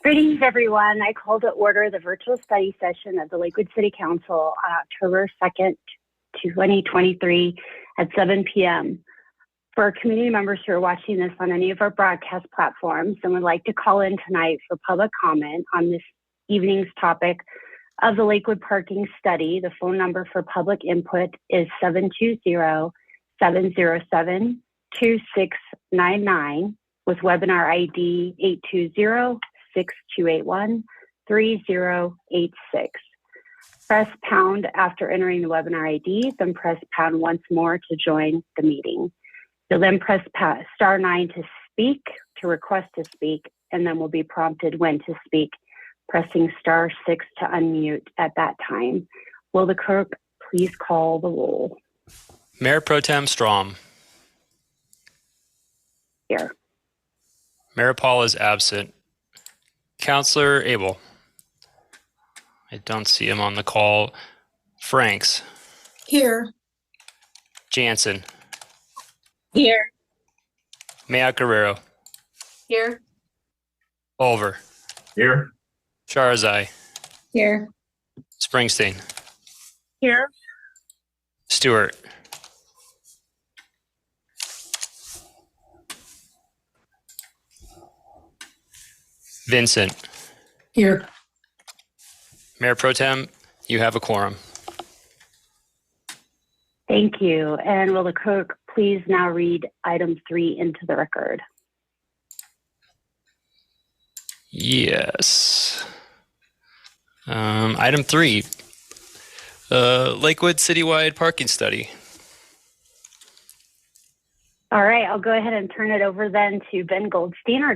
Greetings, everyone. I call to order the virtual study session of the Lakewood City Council on October 2nd, 2023 at 7 p.m. For our community members who are watching this on any of our broadcast platforms and would like to call in tonight for public comment on this evening's topic of the Lakewood Parking Study, the phone number for public input is 720-707-2699 with webinar ID 820-6281-3086. Press pound after entering the webinar ID, then press pound once more to join the meeting. You'll then press star 9 to speak, to request to speak, and then will be prompted when to speak, pressing star 6 to unmute at that time. Will the clerk please call the roll? Mayor Pro Tem Strom. Here. Mayor Paul is absent. Councillor Abel. I don't see him on the call. Franks. Here. Jansen. Here. Mayock Guerrero. Here. Olver. Here. Charzai. Here. Springsteen. Here. Stewart. Vincent. Here. Mayor Pro Tem, you have a quorum. Thank you. And will the clerk please now read item 3 into the record? Yes. Item 3, Lakewood Citywide Parking Study. All right, I'll go ahead and turn it over then to Ben Goldstein, our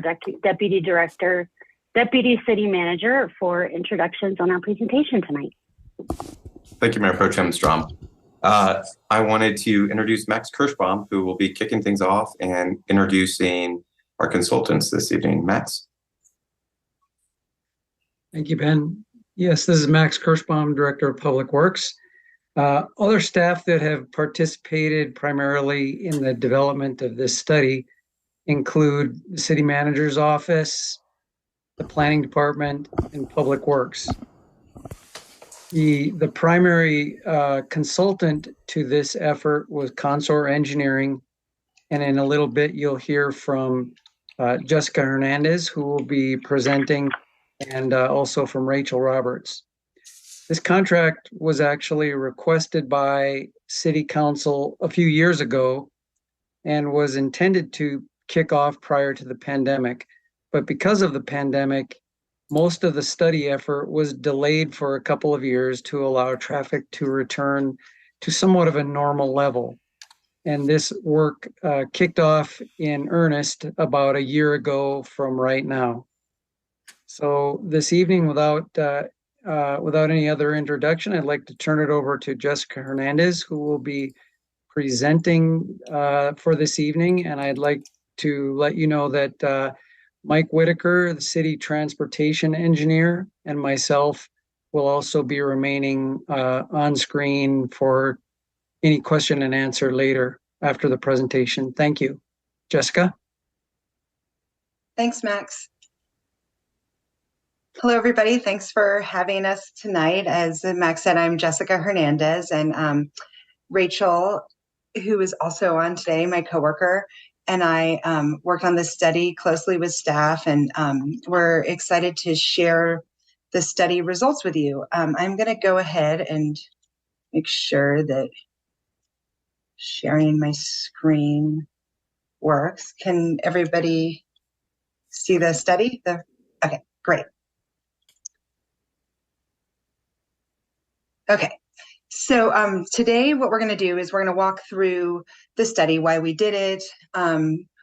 Deputy City Manager, for introductions on our presentation tonight. Thank you, Mayor Pro Tem Strom. I wanted to introduce Max Kirschbaum, who will be kicking things off and introducing our consultants this evening. Max. Thank you, Ben. Yes, this is Max Kirschbaum, Director of Public Works. Other staff that have participated primarily in the development of this study include the City Manager's Office, the Planning Department, and Public Works. The primary consultant to this effort was Consor Engineering, and in a little bit you'll hear from Jessica Hernandez, who will be presenting, and also from Rachel Roberts. This contract was actually requested by City Council a few years ago and was intended to kick off prior to the pandemic. But because of the pandemic, most of the study effort was delayed for a couple of years to allow traffic to return to somewhat of a normal level. And this work kicked off in earnest about a year ago from right now. So this evening, without any other introduction, I'd like to turn it over to Jessica Hernandez, who will be presenting for this evening. And I'd like to let you know that Mike Whitaker, the City Transportation Engineer, and myself will also be remaining on screen for any question and answer later after the presentation. Thank you. Jessica? Thanks, Max. Hello, everybody. Thanks for having us tonight. As Max said, I'm Jessica Hernandez, and Rachel, who is also on today, my coworker, and I worked on this study closely with staff, and we're excited to share the study results with you. I'm going to go ahead and make sure that sharing my screen works. Can everybody see the study? Okay, great. Okay, so today what we're going to do is we're going to walk through the study, why we did it,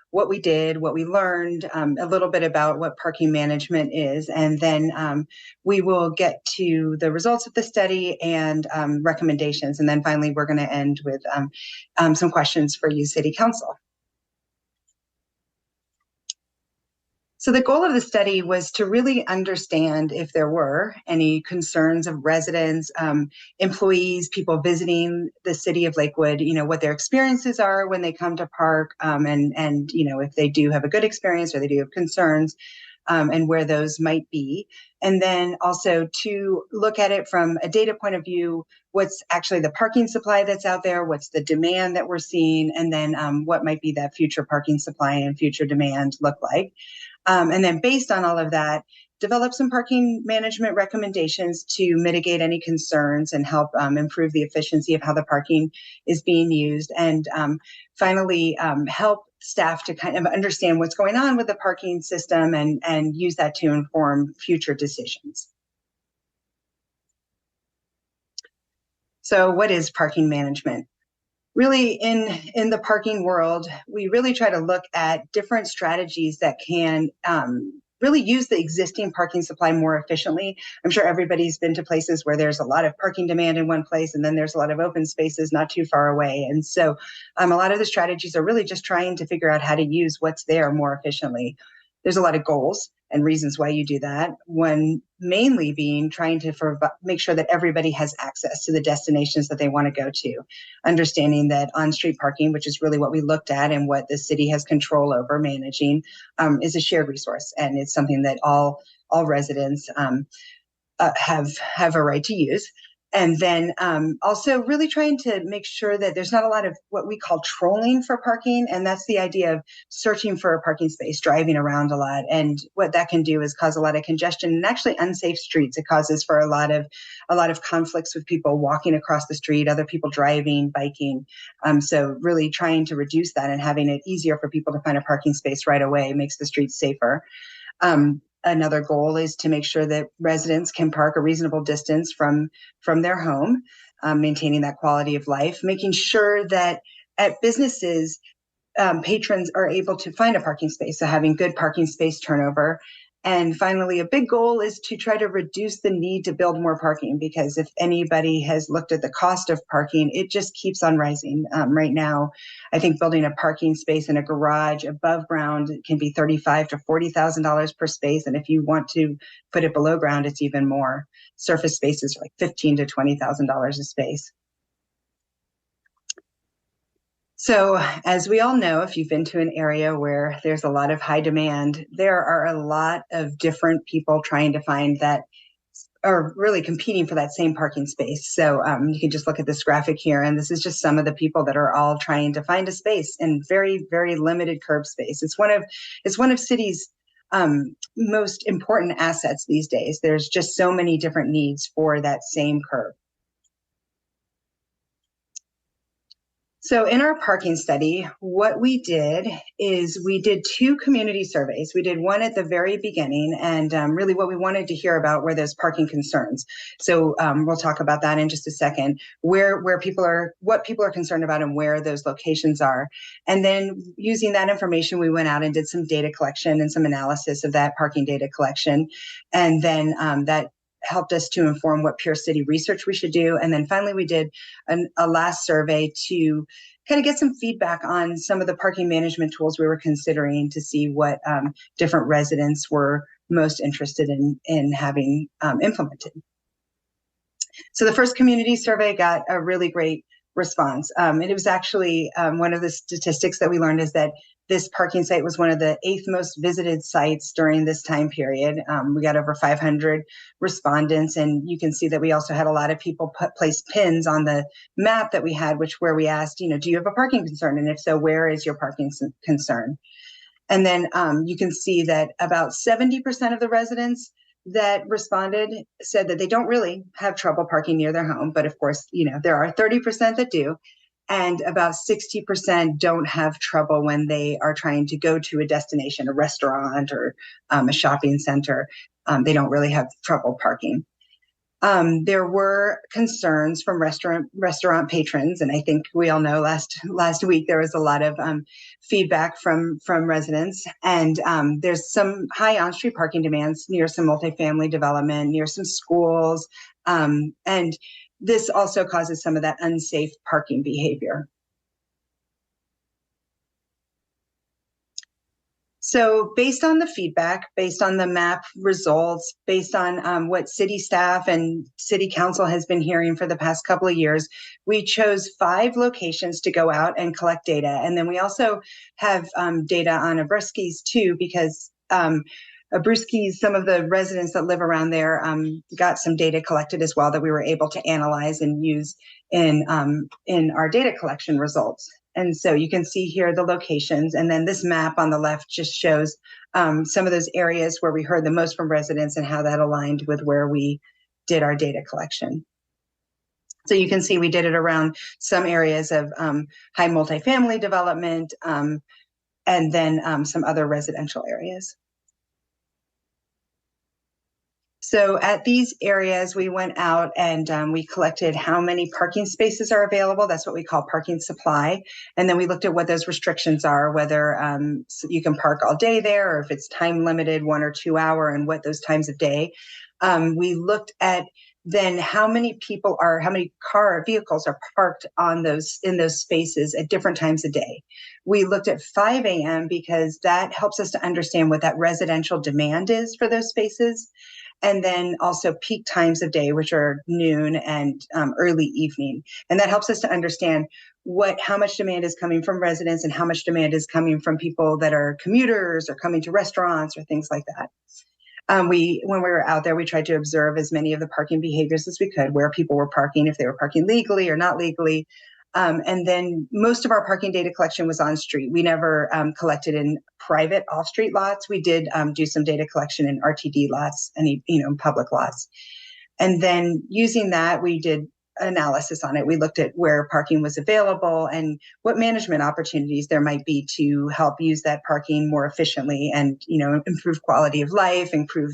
what we did, what we learned, a little bit about what parking management is, and then we will get to the results of the study and recommendations, and then finally we're going to end with some questions for you, City Council. So the goal of the study was to really understand if there were any concerns of residents, employees, people visiting the city of Lakewood, what their experiences are when they come to park, and if they do have a good experience or they do have concerns, and where those might be. And then also to look at it from a data point of view, what's actually the parking supply that's out there, what's the demand that we're seeing, and then what might be that future parking supply and future demand look like. And then based on all of that, develop some parking management recommendations to mitigate any concerns and help improve the efficiency of how the parking is being used. And finally, help staff to kind of understand what's going on with the parking system and use that to inform future decisions. So what is parking management? Really, in the parking world, we really try to look at different strategies that can really use the existing parking supply more efficiently. I'm sure everybody's been to places where there's a lot of parking demand in one place, and then there's a lot of open spaces not too far away. And so a lot of the strategies are really just trying to figure out how to use what's there more efficiently. There's a lot of goals and reasons why you do that. One mainly being trying to make sure that everybody has access to the destinations that they want to go to. Understanding that on-street parking, which is really what we looked at and what the city has control over managing, is a shared resource, and it's something that all residents have a right to use. And then also really trying to make sure that there's not a lot of what we call trolling for parking. And that's the idea of searching for a parking space, driving around a lot. And what that can do is cause a lot of congestion and actually unsafe streets. It causes for a lot of conflicts with people walking across the street, other people driving, biking. So really trying to reduce that and having it easier for people to find a parking space right away makes the streets safer. Another goal is to make sure that residents can park a reasonable distance from their home, maintaining that quality of life, making sure that at businesses, patrons are able to find a parking space, so having good parking space turnover. And finally, a big goal is to try to reduce the need to build more parking, because if anybody has looked at the cost of parking, it just keeps on rising. Right now, I think building a parking space in a garage above ground can be $35,000 to $40,000 per space. And if you want to put it below ground, it's even more. Surface spaces are like $15,000 to $20,000 a space. So as we all know, if you've been to an area where there's a lot of high demand, there are a lot of different people trying to find that are really competing for that same parking space. So you can just look at this graphic here, and this is just some of the people that are all trying to find a space in very, very limited curb space. It's one of cities' most important assets these days. There's just so many different needs for that same curb. So in our parking study, what we did is we did 2 community surveys. We did one at the very beginning, and really what we wanted to hear about were those parking concerns. So we'll talk about that in just a second, what people are concerned about and where those locations are. And then using that information, we went out and did some data collection and some analysis of that parking data collection. And then that helped us to inform what Pierce City research we should do. And then finally, we did a last survey to kind of get some feedback on some of the parking management tools we were considering to see what different residents were most interested in having implemented. So the first community survey got a really great response. And it was actually one of the statistics that we learned is that this parking site was one of the 8th most visited sites during this time period. We got over 500 respondents, and you can see that we also had a lot of people place pins on the map that we had, where we asked, do you have a parking concern? And if so, where is your parking concern? And then you can see that about 70% of the residents that responded said that they don't really have trouble parking near their home. But of course, there are 30% that do. And about 60% don't have trouble when they are trying to go to a destination, a restaurant or a shopping center. They don't really have trouble parking. There were concerns from restaurant patrons, and I think we all know last week there was a lot of feedback from residents. And there's some high on-street parking demands near some multifamily development, near some schools, and this also causes some of that unsafe parking behavior. So based on the feedback, based on the map results, based on what city staff and city council has been hearing for the past couple of years, we chose 5 locations to go out and collect data. And then we also have data on Abriskis too, because Brewskis, some of the residents that live around there got some data collected as well that we were able to analyze and use in our data collection results. And so you can see here the locations, and then this map on the left just shows some of those areas where we heard the most from residents and how that aligned with where we did our data collection. So you can see we did it around some areas of high multifamily development and then some other residential areas. So at these areas, we went out and we collected how many parking spaces are available. That's what we call parking supply. And then we looked at what those restrictions are, whether you can park all day there or if it's time limited, 1 or 2 hour, and what those times of day. We looked at then how many vehicles are parked in those spaces at different times of day. We looked at 5 a.m. because that helps us to understand what that residential demand is for those spaces. And then also peak times of day, which are noon and early evening. And that helps us to understand how much demand is coming from residents and how much demand is coming from people that are commuters or coming to restaurants or things like that. When we were out there, we tried to observe as many of the parking behaviors as we could, where people were parking, if they were parking legally or not legally. And then most of our parking data collection was on street. We never collected in private off-street lots. We did do some data collection in RTD lots and public lots. And then using that, we did analysis on it. We looked at where parking was available and what management opportunities there might be to help use that parking more efficiently and improve quality of life, improve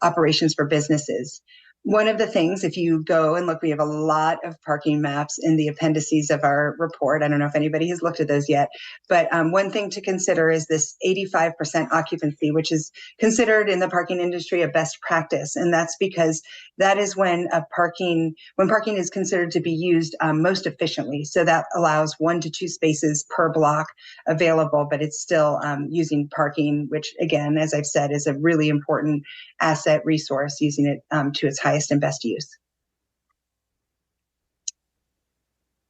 operations for businesses. One of the things, if you go and look, we have a lot of parking maps in the appendices of our report. I don't know if anybody has looked at those yet, but one thing to consider is this 85% occupancy, which is considered in the parking industry a best practice. And that's because that is when parking is considered to be used most efficiently. So that allows 1 to 2 spaces per block available, but it's still using parking, which again, as I've said, is a really important asset resource, using it to its highest and best use.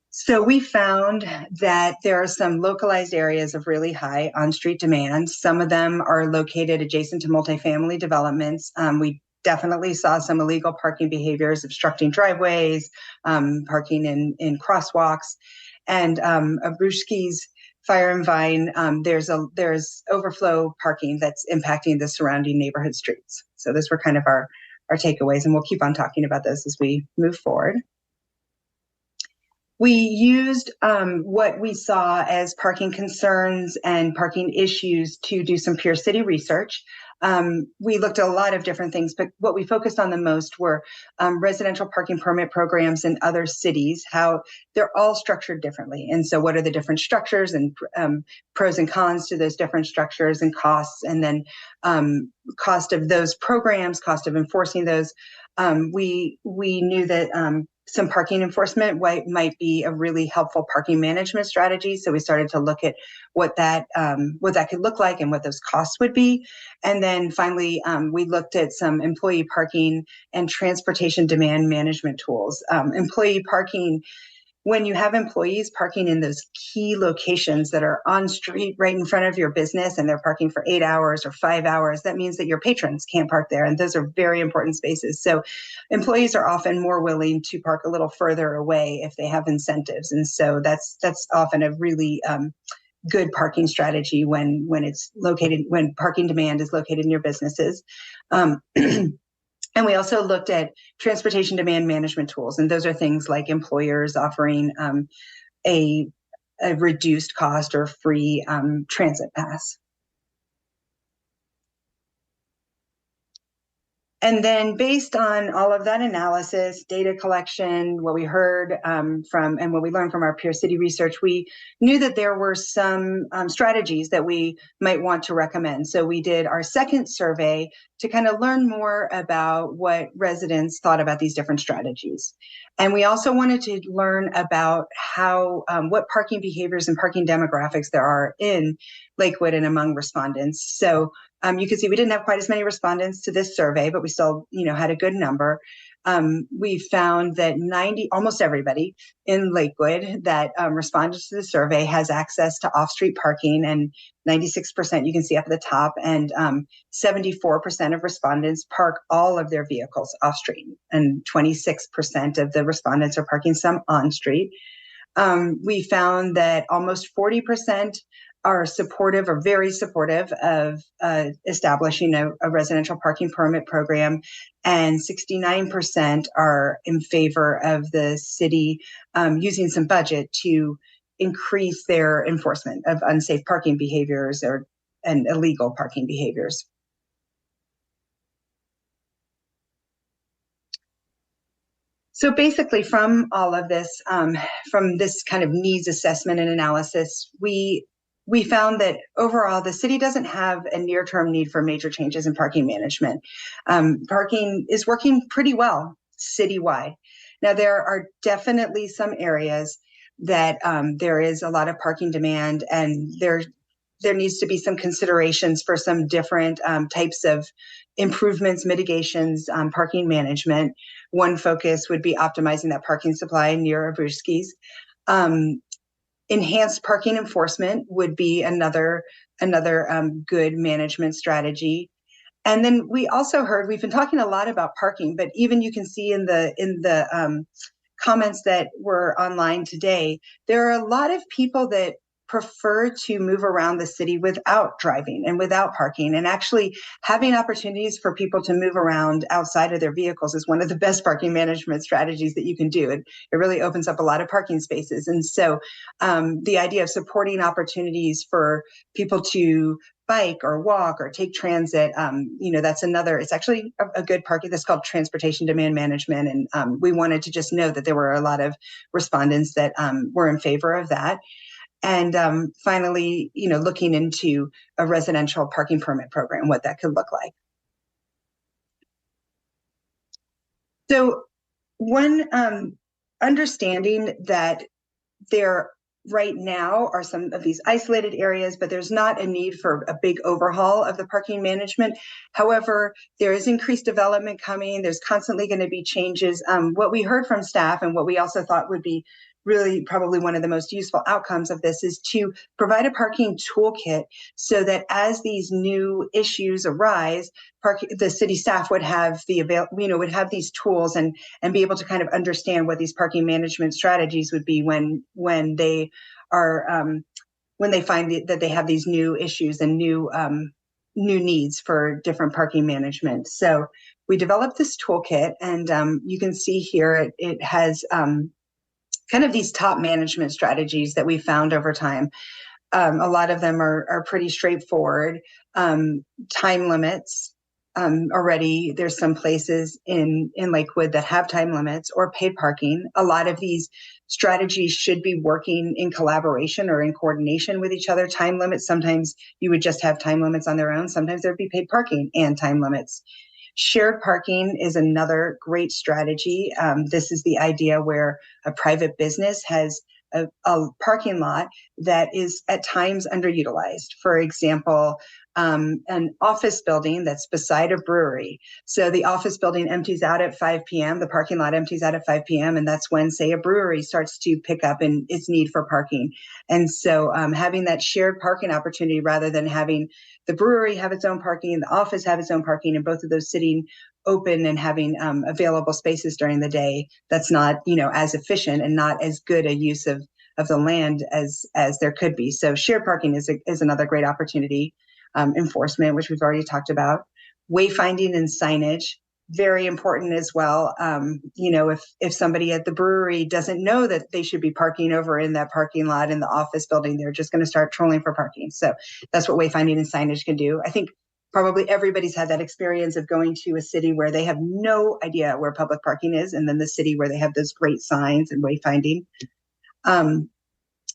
So we found that there are some localized areas of really high on-street demand. Some of them are located adjacent to multifamily developments. We definitely saw some illegal parking behaviors, obstructing driveways, parking in crosswalks, and Brewski's Fire and Vine. There's overflow parking that's impacting the surrounding neighborhood streets. So those were kind of our takeaways, and we'll keep on talking about those as we move forward. We used what we saw as parking concerns and parking issues to do some Pierce City research. We looked at a lot of different things, but what we focused on the most were residential parking permit programs in other cities, how they're all structured differently. And so what are the different structures and pros and cons to those different structures and costs, and then cost of those programs, cost of enforcing those. We knew that some parking enforcement might be a really helpful parking management strategy. So we started to look at what that could look like and what those costs would be. And then finally, we looked at some employee parking and transportation demand management tools. Employee parking, when you have employees parking in those key locations that are on street right in front of your business, and they're parking for 8 hours or 5 hours, that means that your patrons can't park there. And those are very important spaces. So employees are often more willing to park a little further away if they have incentives. And so that's often a really good parking strategy when parking demand is located in your businesses. And we also looked at transportation demand management tools. And those are things like employers offering a reduced cost or free transit pass. And then based on all of that analysis, data collection, what we heard from and what we learned from our Pierce City research, we knew that there were some strategies that we might want to recommend. So we did our second survey to kind of learn more about what residents thought about these different strategies. And we also wanted to learn about how what parking behaviors and parking demographics there are in Lakewood and among respondents. So you can see we didn't have quite as many respondents to this survey, but we still, had a good number. we found that almost everybody in Lakewood that responded to the survey has access to off-street parking, and 96% you can see up at the top, and 74% of respondents park all of their vehicles off-street, and 26% of the respondents are parking some on-street. We found that almost 40% are supportive or very supportive of establishing a residential parking permit program, and 69% are in favor of the city using some budget to increase their enforcement of unsafe parking behaviors and illegal parking behaviors. So basically, from all of this, from this kind of needs assessment and analysis, we found that overall, the city doesn't have a near-term need for major changes in parking management. Parking is working pretty well citywide. Now, there are definitely some areas that there is a lot of parking demand, and there needs to be some considerations for some different types of improvements, mitigations, parking management. One focus would be optimizing that parking supply near Abruzzi's. Enhanced parking enforcement would be another good management strategy. And then we also heard, we've been talking a lot about parking, but even you can see in the comments that were online today, there are a lot of people that prefer to move around the city without driving and without parking, and actually having opportunities for people to move around outside of their vehicles is one of the best parking management strategies that you can do. It really opens up a lot of parking spaces. And so the idea of supporting opportunities for people to bike or walk or take transit, that's another, it's actually a good parking that's called transportation demand management. And we wanted to just know that there were a lot of respondents that were in favor of that. And finally, looking into a residential parking permit program, what that could look like. So one understanding that there right now are some of these isolated areas, but there's not a need for a big overhaul of the parking management. However, there is increased development coming. There's constantly going to be changes. What we heard from staff and what we also thought would be really probably one of the most useful outcomes of this is to provide a parking toolkit so that as these new issues arise, the city staff would have would have these tools and be able to kind of understand what these parking management strategies would be when they are when they find that they have these new issues and new needs for different parking management. So we developed this toolkit, and you can see here it has kind of these top management strategies that we found over time. A lot of them are pretty straightforward. Time limits. Already there's some places in Lakewood that have time limits, or paid parking. A lot of these strategies should be working in collaboration or in coordination with each other. Time limits, sometimes you would just have time limits on their own. Sometimes there'd be paid parking and time limits. Shared parking is another great strategy. This is the idea where a private business has a parking lot that is at times underutilized. For example, an office building that's beside a brewery. So the office building empties out at 5 p.m., the parking lot empties out at 5 p.m., and that's when, say, a brewery starts to pick up in its need for parking. And so having that shared parking opportunity rather than having the brewery have its own parking and the office have its own parking, and both of those sitting open and having available spaces during the day, that's not, as efficient and not as good a use of the land as there could be. So shared parking is another great opportunity. Enforcement, which we've already talked about. Wayfinding and signage, very important as well. If somebody at the brewery doesn't know that they should be parking over in that parking lot in the office building, they're just going to start trolling for parking. So that's what wayfinding and signage can do. I think probably everybody's had that experience of going to a city where they have no idea where public parking is, and then the city where they have those great signs and wayfinding.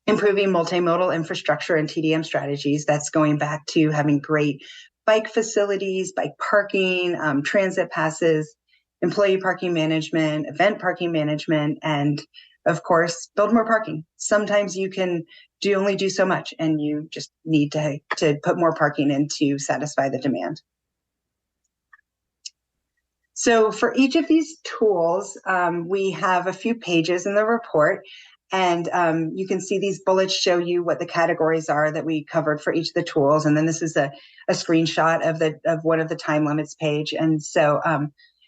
Improving multimodal infrastructure and TDM strategies. That's going back to having great bike facilities, bike parking, transit passes, employee parking management, event parking management, and of course, build more parking. Sometimes you can only do so much, and you just need to put more parking in to satisfy the demand. So for each of these tools, we have a few pages in the report, and you can see these bullets show you what the categories are that we covered for each of the tools. And then this is a screenshot of one of the time limits page. And so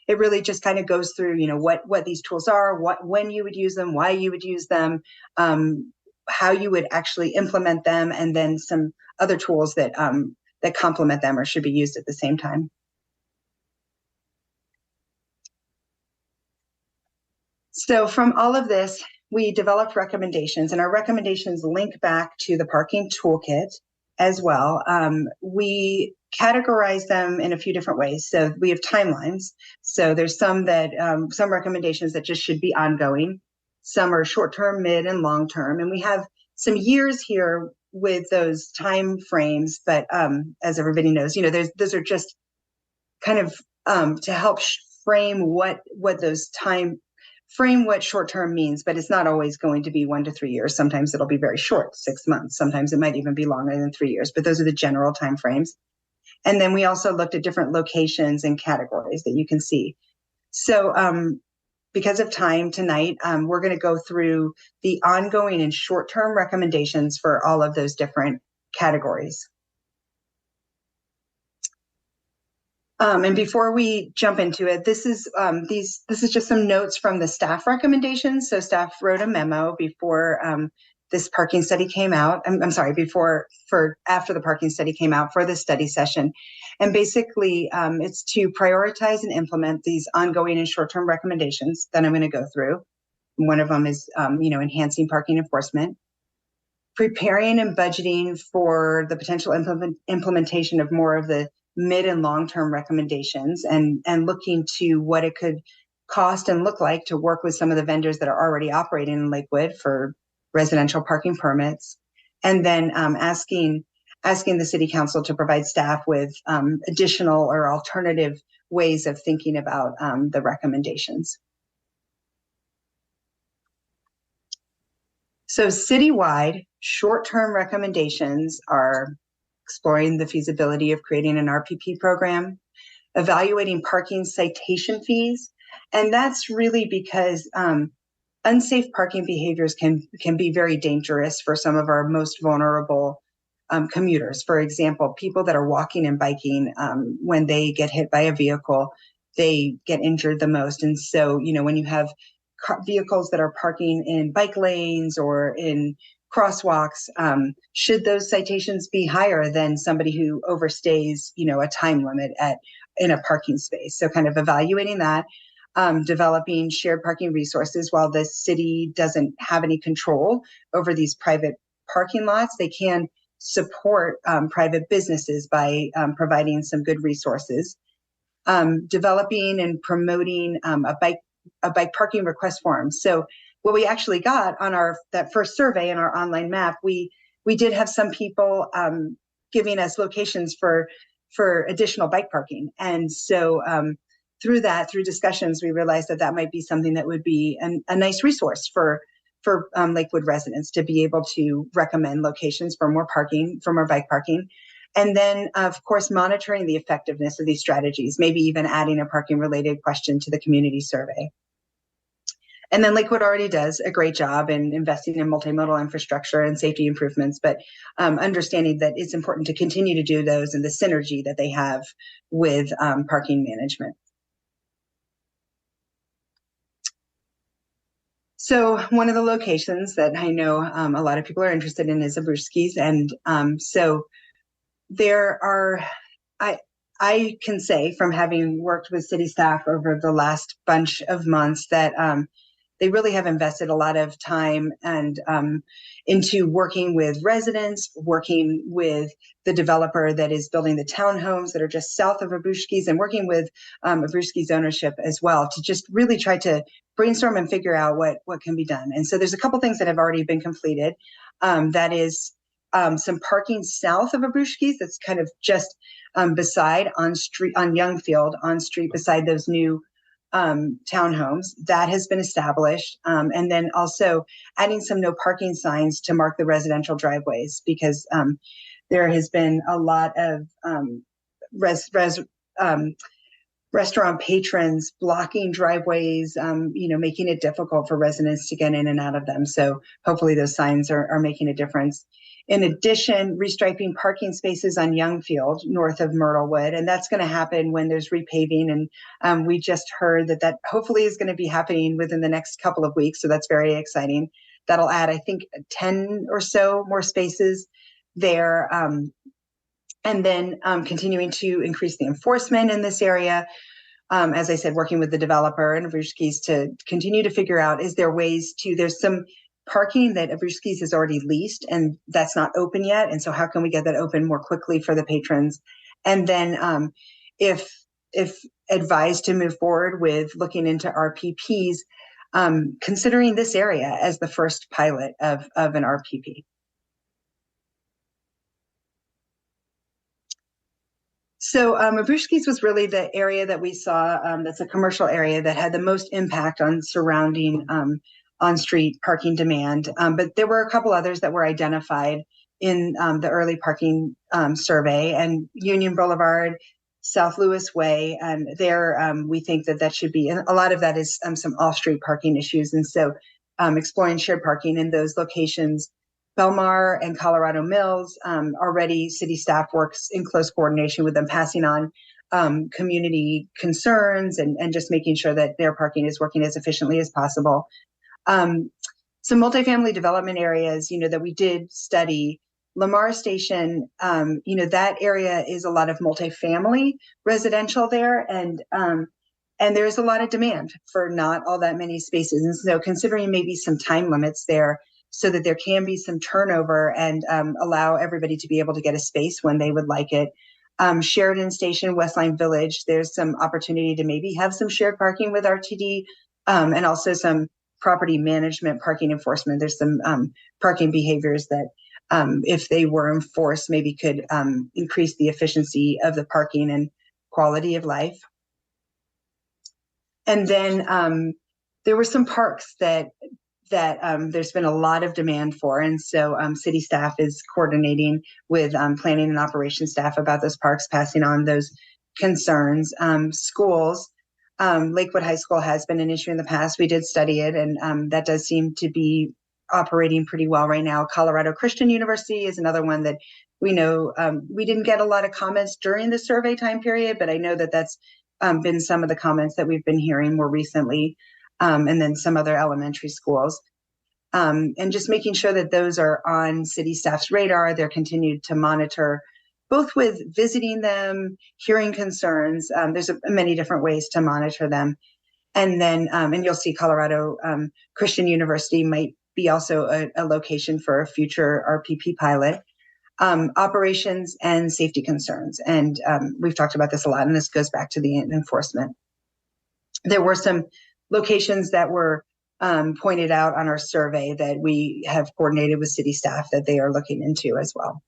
it really just kind of goes through, what these tools are, when you would use them, why you would use them, how you would actually implement them, and then some other tools that complement them or should be used at the same time. So from all of this, we developed recommendations, and our recommendations link back to the parking toolkit as well. We categorize them in a few different ways. So we have timelines. So there's some recommendations that just should be ongoing. Some are short-term, mid, and long-term. And we have some years here with those time frames, but as everybody knows, those are just kind of to help frame what short-term means, but it's not always going to be 1 to 3 years. Sometimes it'll be very short, 6 months. Sometimes it might even be longer than 3 years, but those are the general time frames. And then we also looked at different locations and categories that you can see. So because of time tonight, we're going to go through the ongoing and short-term recommendations for all of those different categories. And before we jump into it, this is just some notes from the staff recommendations. So staff wrote a memo before this parking study came out. I'm sorry, after the parking study came out for this study session. And basically, it's to prioritize and implement these ongoing and short-term recommendations that I'm going to go through. One of them is, enhancing parking enforcement, preparing and budgeting for the potential implementation of more of the mid and long-term recommendations, and looking to what it could cost and look like to work with some of the vendors that are already operating in Lakewood for residential parking permits, and then asking the city council to provide staff with additional or alternative ways of thinking about the recommendations. So citywide short-term recommendations are exploring the feasibility of creating an RPP program, evaluating parking citation fees. And that's really because unsafe parking behaviors can be very dangerous for some of our most vulnerable commuters. For example, people that are walking and biking, when they get hit by a vehicle, they get injured the most. And so, when you have vehicles that are parking in bike lanes or in crosswalks, should those citations be higher than somebody who overstays, a time limit in a parking space? So kind of evaluating that, developing shared parking resources. While the city doesn't have any control over these private parking lots, they can support private businesses by providing some good resources. Developing and promoting a bike parking request form. So what we actually got on that first survey in our online map, we did have some people giving us locations for additional bike parking. And so through discussions, we realized that might be something that would be a nice resource for Lakewood residents to be able to recommend locations for more bike parking. And then, of course, monitoring the effectiveness of these strategies, maybe even adding a parking related question to the community survey. And then Lakewood already does a great job in investing in multimodal infrastructure and safety improvements, but understanding that it's important to continue to do those and the synergy that they have with parking management. So one of the locations that I know a lot of people are interested in is Abruschke's. And so there are, I can say from having worked with city staff over the last bunch of months that they really have invested a lot of time and into working with residents, working with the developer that is building the townhomes that are just south of Abruschke's, and working with Abruschke's ownership as well to just really try to brainstorm and figure out what can be done. And so there's a couple things that have already been completed. That is some parking south of Abruschke's that's kind of just beside on Youngfield, on street beside those new townhomes. That has been established. And then also adding some no parking signs to mark the residential driveways, because there has been a lot of restaurant patrons blocking driveways, making it difficult for residents to get in and out of them. So hopefully those signs are making a difference. In addition, restriping parking spaces on Youngfield north of Myrtlewood, and that's going to happen when there's repaving. And we just heard that hopefully is going to be happening within the next couple of weeks. So that's very exciting. That'll add, I think, 10 or so more spaces there. And then continuing to increase the enforcement in this area. As I said, working with the developer and Abruzki's to continue to figure out, is there ways to, there's some parking that Abruzki's has already leased and that's not open yet. And so how can we get that open more quickly for the patrons? And then if advised to move forward with looking into RPPs, considering this area as the first pilot of an RPP. So Abruzki's was really the area that we saw that's a commercial area that had the most impact on surrounding on-street parking demand. But there were a couple others that were identified in the early parking survey, and Union Boulevard, South Lewis Way, and there we think that should be, and a lot of that is some off-street parking issues. And so exploring shared parking in those locations. Belmar and Colorado Mills, already city staff works in close coordination with them, passing on community concerns and just making sure that their parking is working as efficiently as possible. Some multifamily development areas, that we did study. Lamar Station, that area is a lot of multifamily residential there, and there's a lot of demand for not all that many spaces. And so considering maybe some time limits there, so that there can be some turnover and allow everybody to be able to get a space when they would like it. Sheridan Station, Westline Village, there's some opportunity to maybe have some shared parking with RTD and also some property management parking enforcement. There's some parking behaviors that if they were enforced, maybe could increase the efficiency of the parking and quality of life. And then there were some parks that there's been a lot of demand for. And so city staff is coordinating with planning and operations staff about those parks, passing on those concerns. Schools, Lakewood High School has been an issue in the past. We did study it, and that does seem to be operating pretty well right now. Colorado Christian University is another one that we know we didn't get a lot of comments during the survey time period, but I know that that's been some of the comments that we've been hearing more recently. And then some other elementary schools, and just making sure that those are on city staff's radar. They're continued to monitor, both with visiting them, hearing concerns. There's many different ways to monitor them. And then, and you'll see Colorado Christian University might be also a location for a future RPP pilot. Operations and safety concerns. And we've talked about this a lot, and this goes back to the enforcement. There were some locations that were pointed out on our survey that we have coordinated with city staff that they are looking into as well.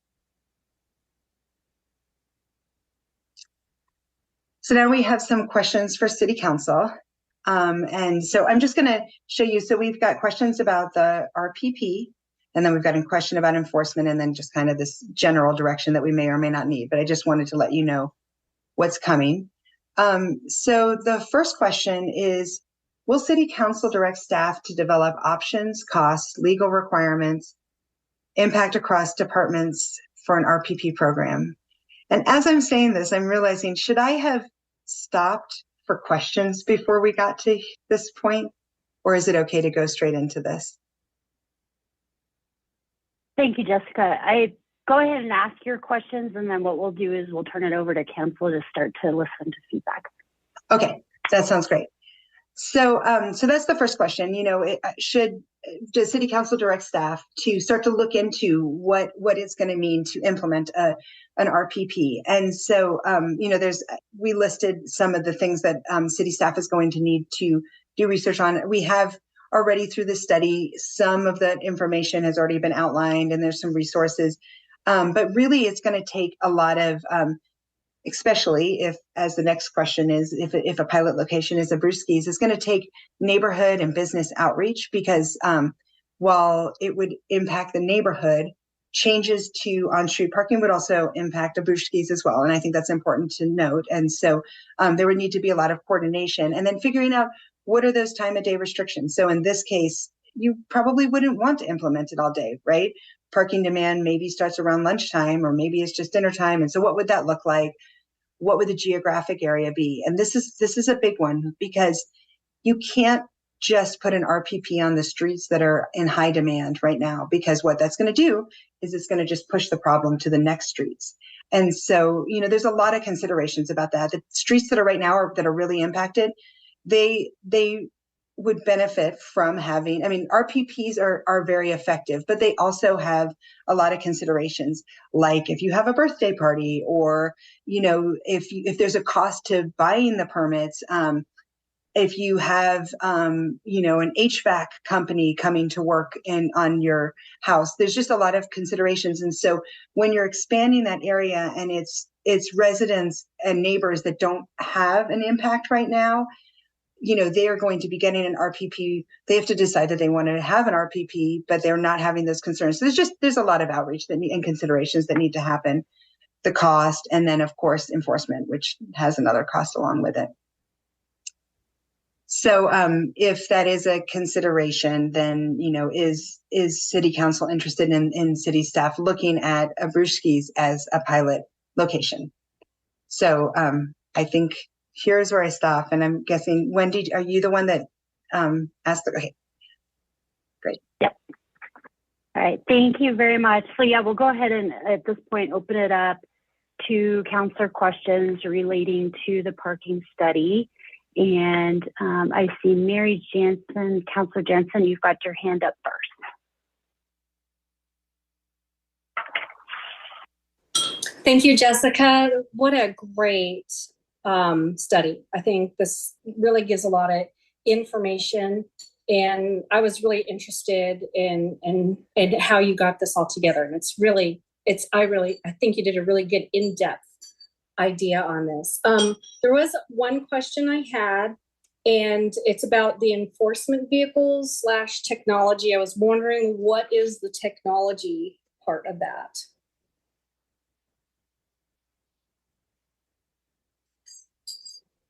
So now we have some questions for City Council. And so I'm just going to show you. So we've got questions about the RPP, and then we've got a question about enforcement, and then just kind of this general direction that we may or may not need. But I just wanted to let you know what's coming. So the first question is, will City Council direct staff to develop options, costs, legal requirements, impact across departments for an RPP program? And as I'm saying this, I'm realizing, should I have stopped for questions before we got to this point? Or is it okay to go straight into this? Thank you, Jessica. Go ahead and ask your questions, and then what we'll do is we'll turn it over to council to start to listen to feedback. Okay, that sounds great. So that's the first question. Does City Council direct staff to start to look into what it's going to mean to implement an RPP? And so, we listed some of the things that city staff is going to need to do research on. We have already, through the study, some of that information has already been outlined, and there's some resources. But really, it's going to take a lot of especially if, as the next question is, if a pilot location is Abruzki's, it's going to take neighborhood and business outreach, because while it would impact the neighborhood, changes to on-street parking would also impact Abushki's as well. And I think that's important to note. And so there would need to be a lot of coordination and then figuring out what are those time of day restrictions. So in this case, you probably wouldn't want to implement it all day, right? Parking demand maybe starts around lunchtime, or maybe it's just dinner time. And so what would that look like? What would the geographic area be? And this is a big one, because you can't just put an RPP on the streets that are in high demand right now, because what that's going to do is it's going to just push the problem to the next streets. And so, there's a lot of considerations about that. The streets that are right now that are really impacted, they would benefit from having, RPPs are very effective, but they also have a lot of considerations, like if you have a birthday party, or, if there's a cost to buying the permits, if you have, an HVAC company coming to work on your house, there's just a lot of considerations. And so when you're expanding that area and it's residents and neighbors that don't have an impact right now, they are going to be getting an RPP. They have to decide that they want to have an RPP, but they're not having those concerns. So there's a lot of outreach and considerations that need to happen, the cost, and then of course enforcement, which has another cost along with it. So if that is a consideration, then, is City Council interested in city staff looking at Abushki's as a pilot location? So I think here's where I stop. And I'm guessing, Wendy, are you the one that asked? Okay, great. Yep. All right. Thank you very much. So yeah, we'll go ahead and at this point open it up to councilor questions relating to the parking study. And I see Mary Jansen, Councilor Jansen, you've got your hand up first. Thank you, Jessica. What a great study. I think this really gives a lot of information, and I was really interested in how you got this all together. And I think you did a really good in-depth idea on this. There was one question I had, and it's about the enforcement vehicles / technology. I was wondering, what is the technology part of that?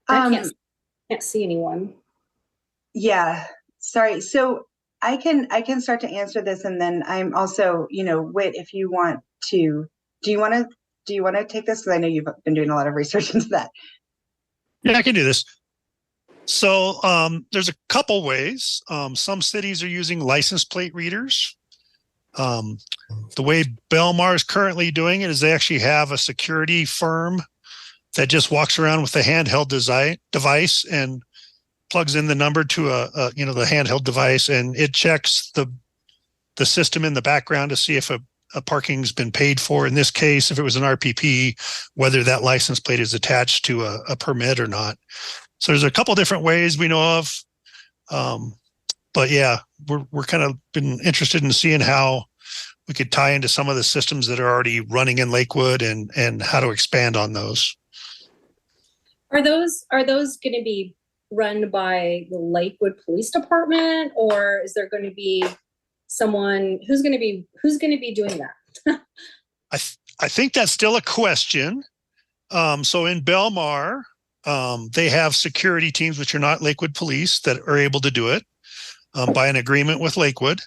I can't see anyone. Yeah, sorry. So I can start to answer this, and then I'm also, Whit, if you want to, do you want to take this? Because I know you've been doing a lot of research into that. Yeah, I can do this. So there's a couple ways. Some cities are using license plate readers. The way Belmar is currently doing it is they actually have a security firm that just walks around with a handheld device and plugs in the number to the handheld device, and it checks the system in the background to see if a parking's been paid for. In this case, if it was an RPP, whether that license plate is attached to a permit or not. So there's a couple different ways we know of. But yeah, we're kind of been interested in seeing how we could tie into some of the systems that are already running in Lakewood and how to expand on those. Are those going to be run by the Lakewood Police Department, or is there going to be someone who's going to be doing that? I think that's still a question. So in Belmar, they have security teams, which are not Lakewood Police, that are able to do it by an agreement with Lakewood.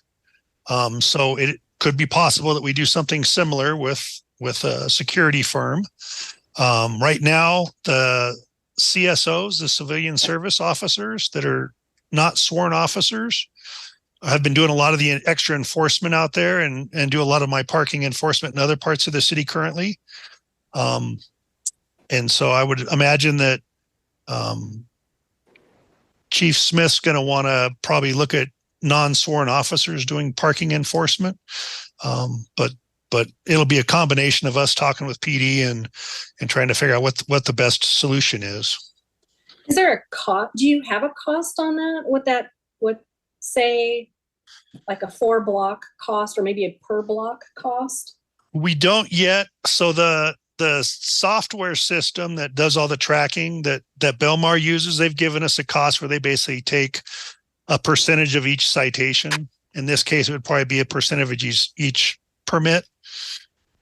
So it could be possible that we do something similar with a security firm. Right now, the CSOs, the civilian service officers that are not sworn officers, have been doing a lot of the extra enforcement out there and do a lot of my parking enforcement in other parts of the city currently. And so I would imagine that Chief Smith's going to want to probably look at non-sworn officers doing parking enforcement. But it'll be a combination of us talking with PD and trying to figure out what the best solution is. Is there a cost? Do you have a cost on that? What that would say, like a 4-block cost or maybe a per block cost? We don't yet. So the software system that does all the tracking that Belmar uses, they've given us a cost where they basically take a percentage of each citation. In this case, it would probably be a percentage of each permit.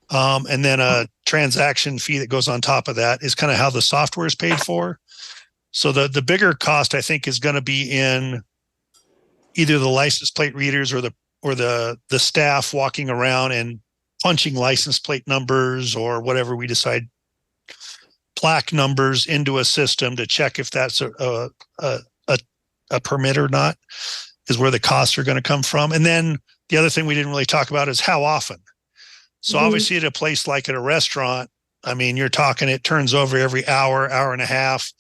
And then a transaction fee that goes on top of that is kind of how the software is paid for. So the bigger cost, I think, is going to be in either the license plate readers or the staff walking around and punching license plate numbers or whatever we decide, plaque numbers into a system to check if that's a permit or not, is where the costs are going to come from. And then the other thing we didn't really talk about is how often. So obviously at a place like at a restaurant, I mean, you're talking, it turns over every hour, hour and a half.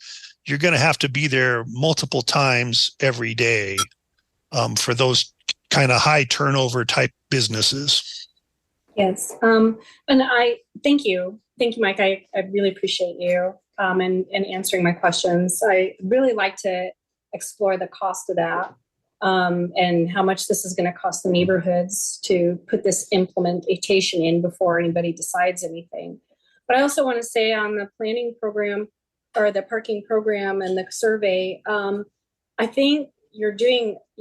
You're going to have to be there multiple times every day for those kind of high turnover type businesses. Yes. And I thank you. Thank you, Mike. I really appreciate you and answering my questions. I really like to explore the cost of that and how much this is going to cost the neighborhoods to put this implementation in before anybody decides anything. But I also want to say on the planning program or the parking program and the survey, I think you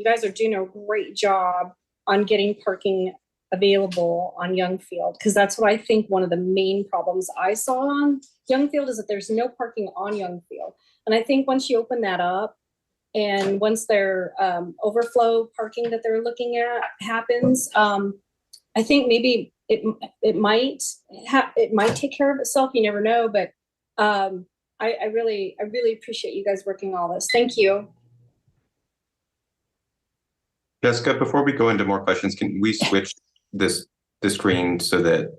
guys are doing a great job on getting parking available on Youngfield, because that's what I think one of the main problems I saw on Youngfield is that there's no parking on Youngfield. And I think once you open that up and once their overflow parking that they're looking at happens, I think maybe it might take care of itself. You never know, but I really appreciate you guys working all this. Thank you. Jessica, before we go into more questions, can we switch the screen so that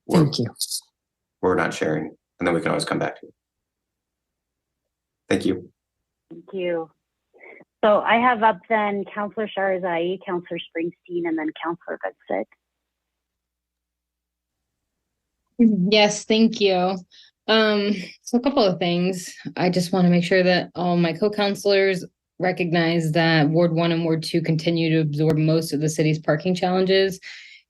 we're not sharing, and then we can always come back to it. Thank you. Thank you. So I have up then Councillor Sharazai, Councillor Springsteen, and then Councillor Goodsit. Yes, thank you. So a couple of things. I just want to make sure that all my co-councilors recognize that Ward 1 and Ward 2 continue to absorb most of the city's parking challenges.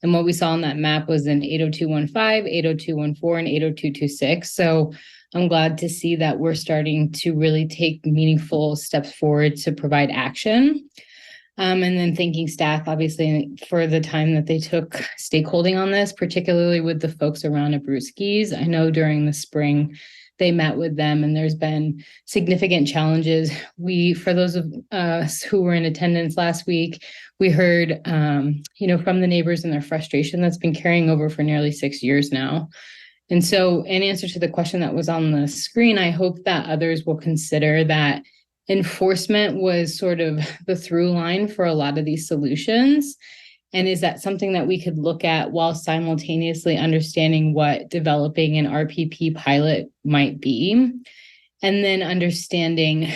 And what we saw on that map was in 80215, 80214, and 80226. So I'm glad to see that we're starting to really take meaningful steps forward to provide action. And then thanking staff, obviously, for the time that they took stakeholding on this, particularly with the folks around Abruzzi's. I know during the spring, they met with them and there's been significant challenges. For those of us who were in attendance last week, we heard, from the neighbors and their frustration that's been carrying over for nearly 6 years now. And so in answer to the question that was on the screen, I hope that others will consider that enforcement was sort of the through line for a lot of these solutions. And is that something that we could look at while simultaneously understanding what developing an RPP pilot might be? And then understanding,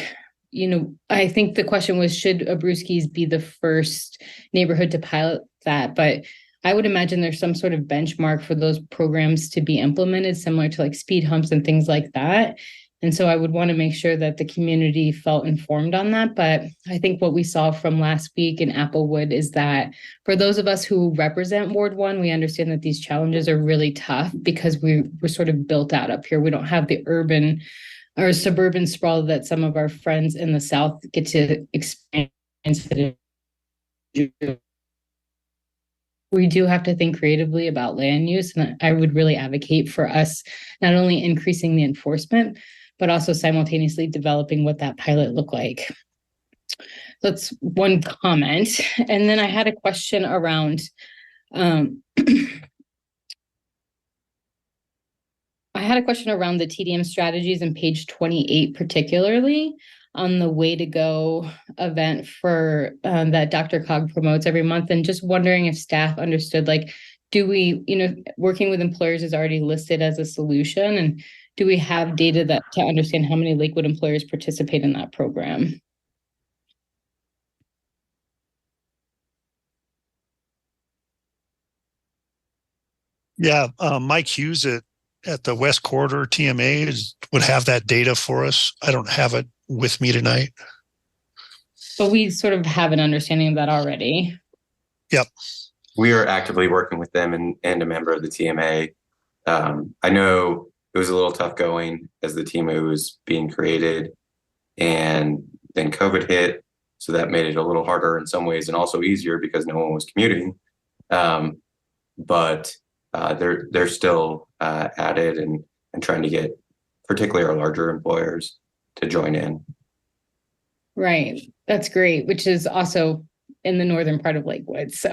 I think the question was, should Abruzzi's be the first neighborhood to pilot that? But I would imagine there's some sort of benchmark for those programs to be implemented, similar to like speed humps and things like that. And so I would want to make sure that the community felt informed on that. But I think what we saw from last week in Applewood is that for those of us who represent Ward 1, we understand that these challenges are really tough because we're sort of built out up here. We don't have the urban or suburban sprawl that some of our friends in the South get to experience. We do have to think creatively about land use. And I would really advocate for us not only increasing the enforcement, but also simultaneously developing what that pilot looked like. That's one comment. And then I had a question around, the TDM strategies in page 28, particularly on the Way to Go event for that DRCOG promotes every month. And just wondering if staff understood, do we, working with employers is already listed as a solution, and do we have data to understand how many Lakewood employers participate in that program? Yeah, Mike Hughes at the West Corridor TMA would have that data for us. I don't have it with me tonight. But we sort of have an understanding of that already. Yep. We are actively working with them and a member of the TMA. I know it was a little tough going as the TMA was being created, and then COVID hit. So that made it a little harder in some ways and also easier because no one was commuting. But they're still at it and trying to get particularly our larger employers to join in. Right. That's great, which is also in the northern part of Lakewood. So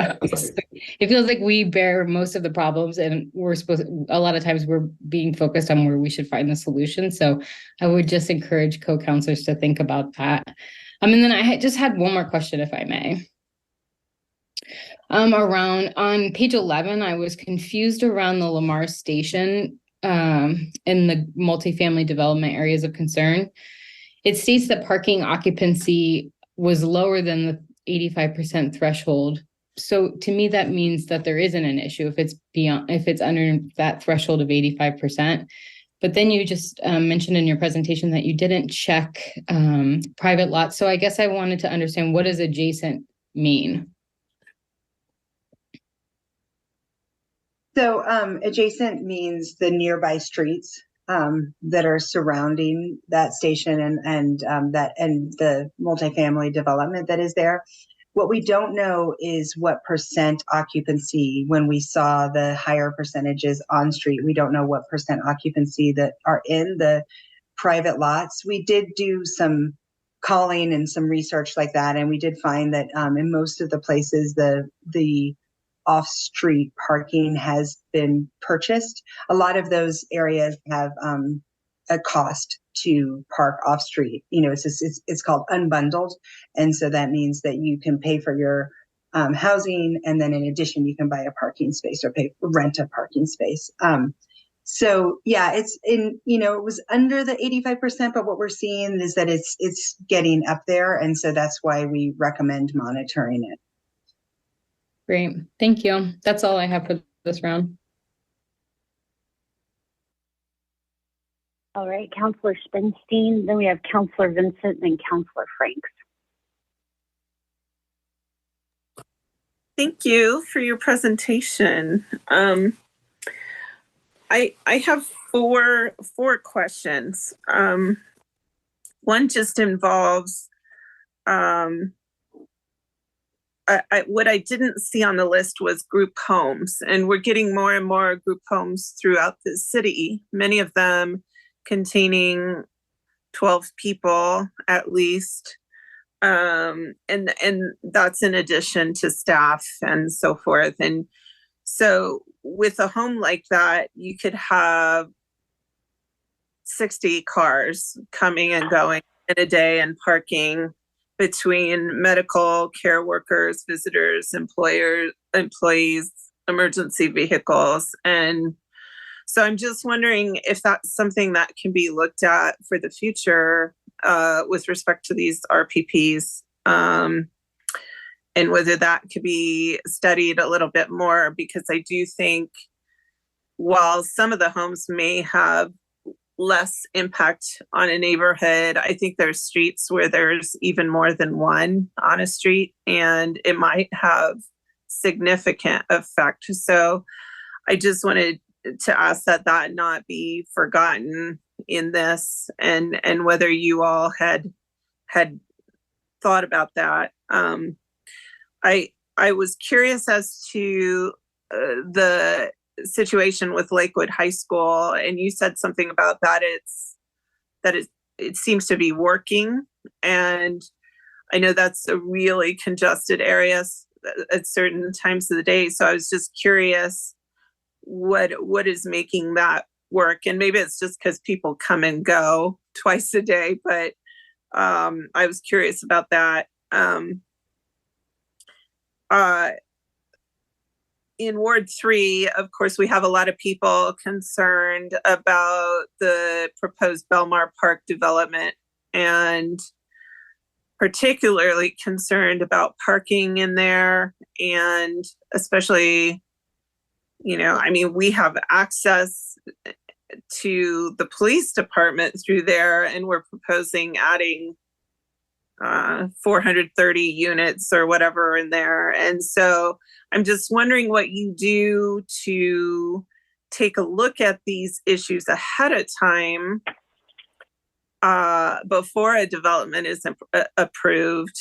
it feels like we bear most of the problems, and a lot of times we're being focused on where we should find the solution. So I would just encourage co-counselors to think about that. And then I just had one more question, if I may. Around on page 11, I was confused around the Lamar Station in the multifamily development areas of concern. It states that parking occupancy was lower than the 85% threshold. So to me, that means that there isn't an issue if it's under that threshold of 85%. But then you just mentioned in your presentation that you didn't check private lots. So I guess I wanted to understand, what does adjacent mean? So adjacent means the nearby streets that are surrounding that station and the multifamily development that is there. What we don't know is what percent occupancy. When we saw the higher percentages on street, we don't know what percent occupancy that are in the private lots. We did do some calling and some research like that, and we did find that in most of the places the off-street parking has been purchased. A lot of those areas have a cost to park off-street. It's called unbundled, and so that means that you can pay for your housing, and then in addition, you can buy a parking space or rent a parking space. So yeah, it was under the 85%, but what we're seeing is that it's getting up there, and so that's why we recommend monitoring it. Great. Thank you. That's all I have for this round. All right, Councilor Spenstein. Then we have Councilor Vincent and Councilor Franks. Thank you for your presentation. I have four questions. One just involves what I didn't see on the list was group homes, and we're getting more and more group homes throughout the city, many of them containing 12 people at least. And that's in addition to staff and so forth. And so with a home like that, you could have 60 cars coming and going in a day and parking between medical care workers, visitors, employees, emergency vehicles. And so I'm just wondering if that's something that can be looked at for the future with respect to these RPPs, and whether that could be studied a little bit more, because I do think while some of the homes may have less impact on a neighborhood, I think there's streets where there's even more than one on a street, and it might have significant effect. So I just wanted to ask that not be forgotten in this, and whether you all had thought about that. I was curious as to the situation with Lakewood High School, and you said something about that. It seems to be working, and I know that's a really congested area at certain times of the day. So I was just curious what is making that work, and maybe it's just because people come and go twice a day, but I was curious about that. In Ward 3, of course, we have a lot of people concerned about the proposed Belmar Park development, and particularly concerned about parking in there, and especially, we have access to the police department through there, and we're proposing adding 430 units or whatever in there. And so I'm just wondering what you do to take a look at these issues ahead of time before a development is approved,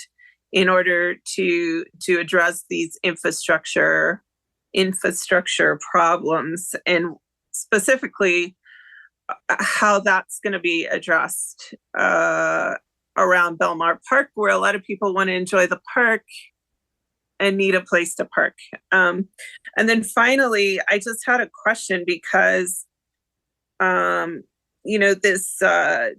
in order to address these infrastructure infrastructure problems, and specifically how that's going to be addressed around Belmar Park, where a lot of people want to enjoy the park and need a place to park. And then finally, I just had a question because, this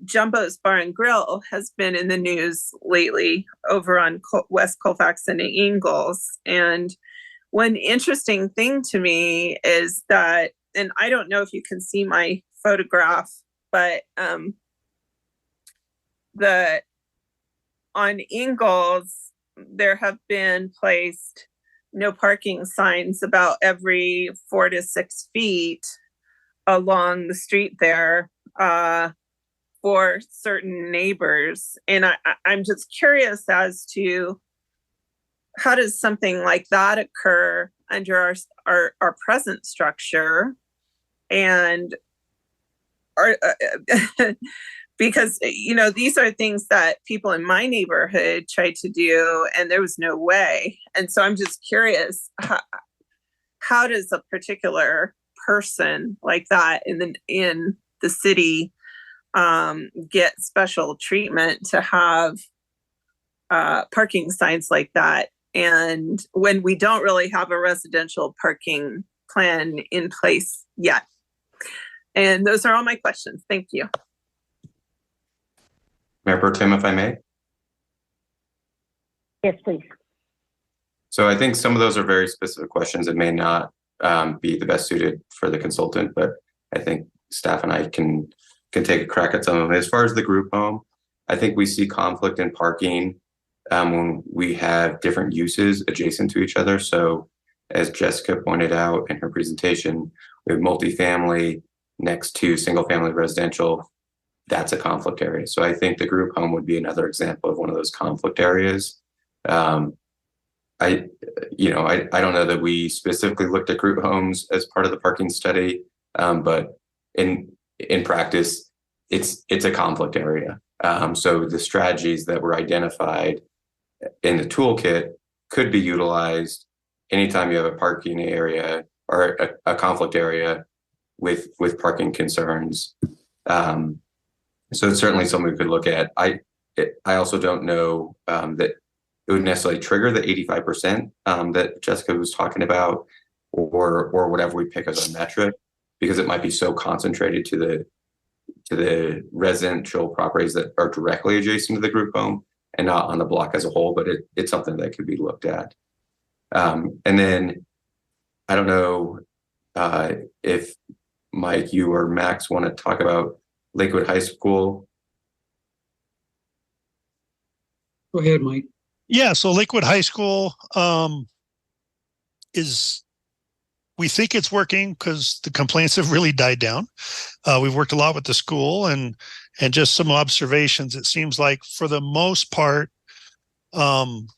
Jumbo's Bar and Grill has been in the news lately over on West Colfax and Ingalls. And one interesting thing to me is that, and I don't know if you can see my photograph, but on Ingalls, there have been placed no parking signs about every 4 to 6 feet along the street there for certain neighbors. And I'm just curious as to how does something like that occur under our present structure, and because these are things that people in my neighborhood tried to do and there was no way. And so I'm just curious, how does a particular person like that in the city get special treatment to have parking signs like that, and when we don't really have a residential parking plan in place yet? And those are all my questions. Thank you. Mayor Pro Tem, if I may. Yes, please. So I think some of those are very specific questions that may not be the best suited for the consultant, but I think staff and I can take a crack at some of them. As far as the group home, I think we see conflict in parking when we have different uses adjacent to each other. So as Jessica pointed out in her presentation, we have multifamily next to single family residential. That's a conflict area. So I think the group home would be another example of one of those conflict areas. I don't know that we specifically looked at group homes as part of the parking study, but in practice, it's a conflict area. So the strategies that were identified in the toolkit could be utilized anytime you have a parking area or a conflict area with parking concerns. So it's certainly something we could look at. I also don't know that it would necessarily trigger the 85% that Jessica was talking about, or whatever we pick as a metric, because it might be so concentrated to the residential properties that are directly adjacent to the group home and not on the block as a whole. But it's something that could be looked at. And then I don't know if Mike, you or Max want to talk about Lakewood High School. Go ahead, Mike. Yeah, so Lakewood High School we think it's working because the complaints have really died down. We've worked a lot with the school and just some observations. It seems like for the most part,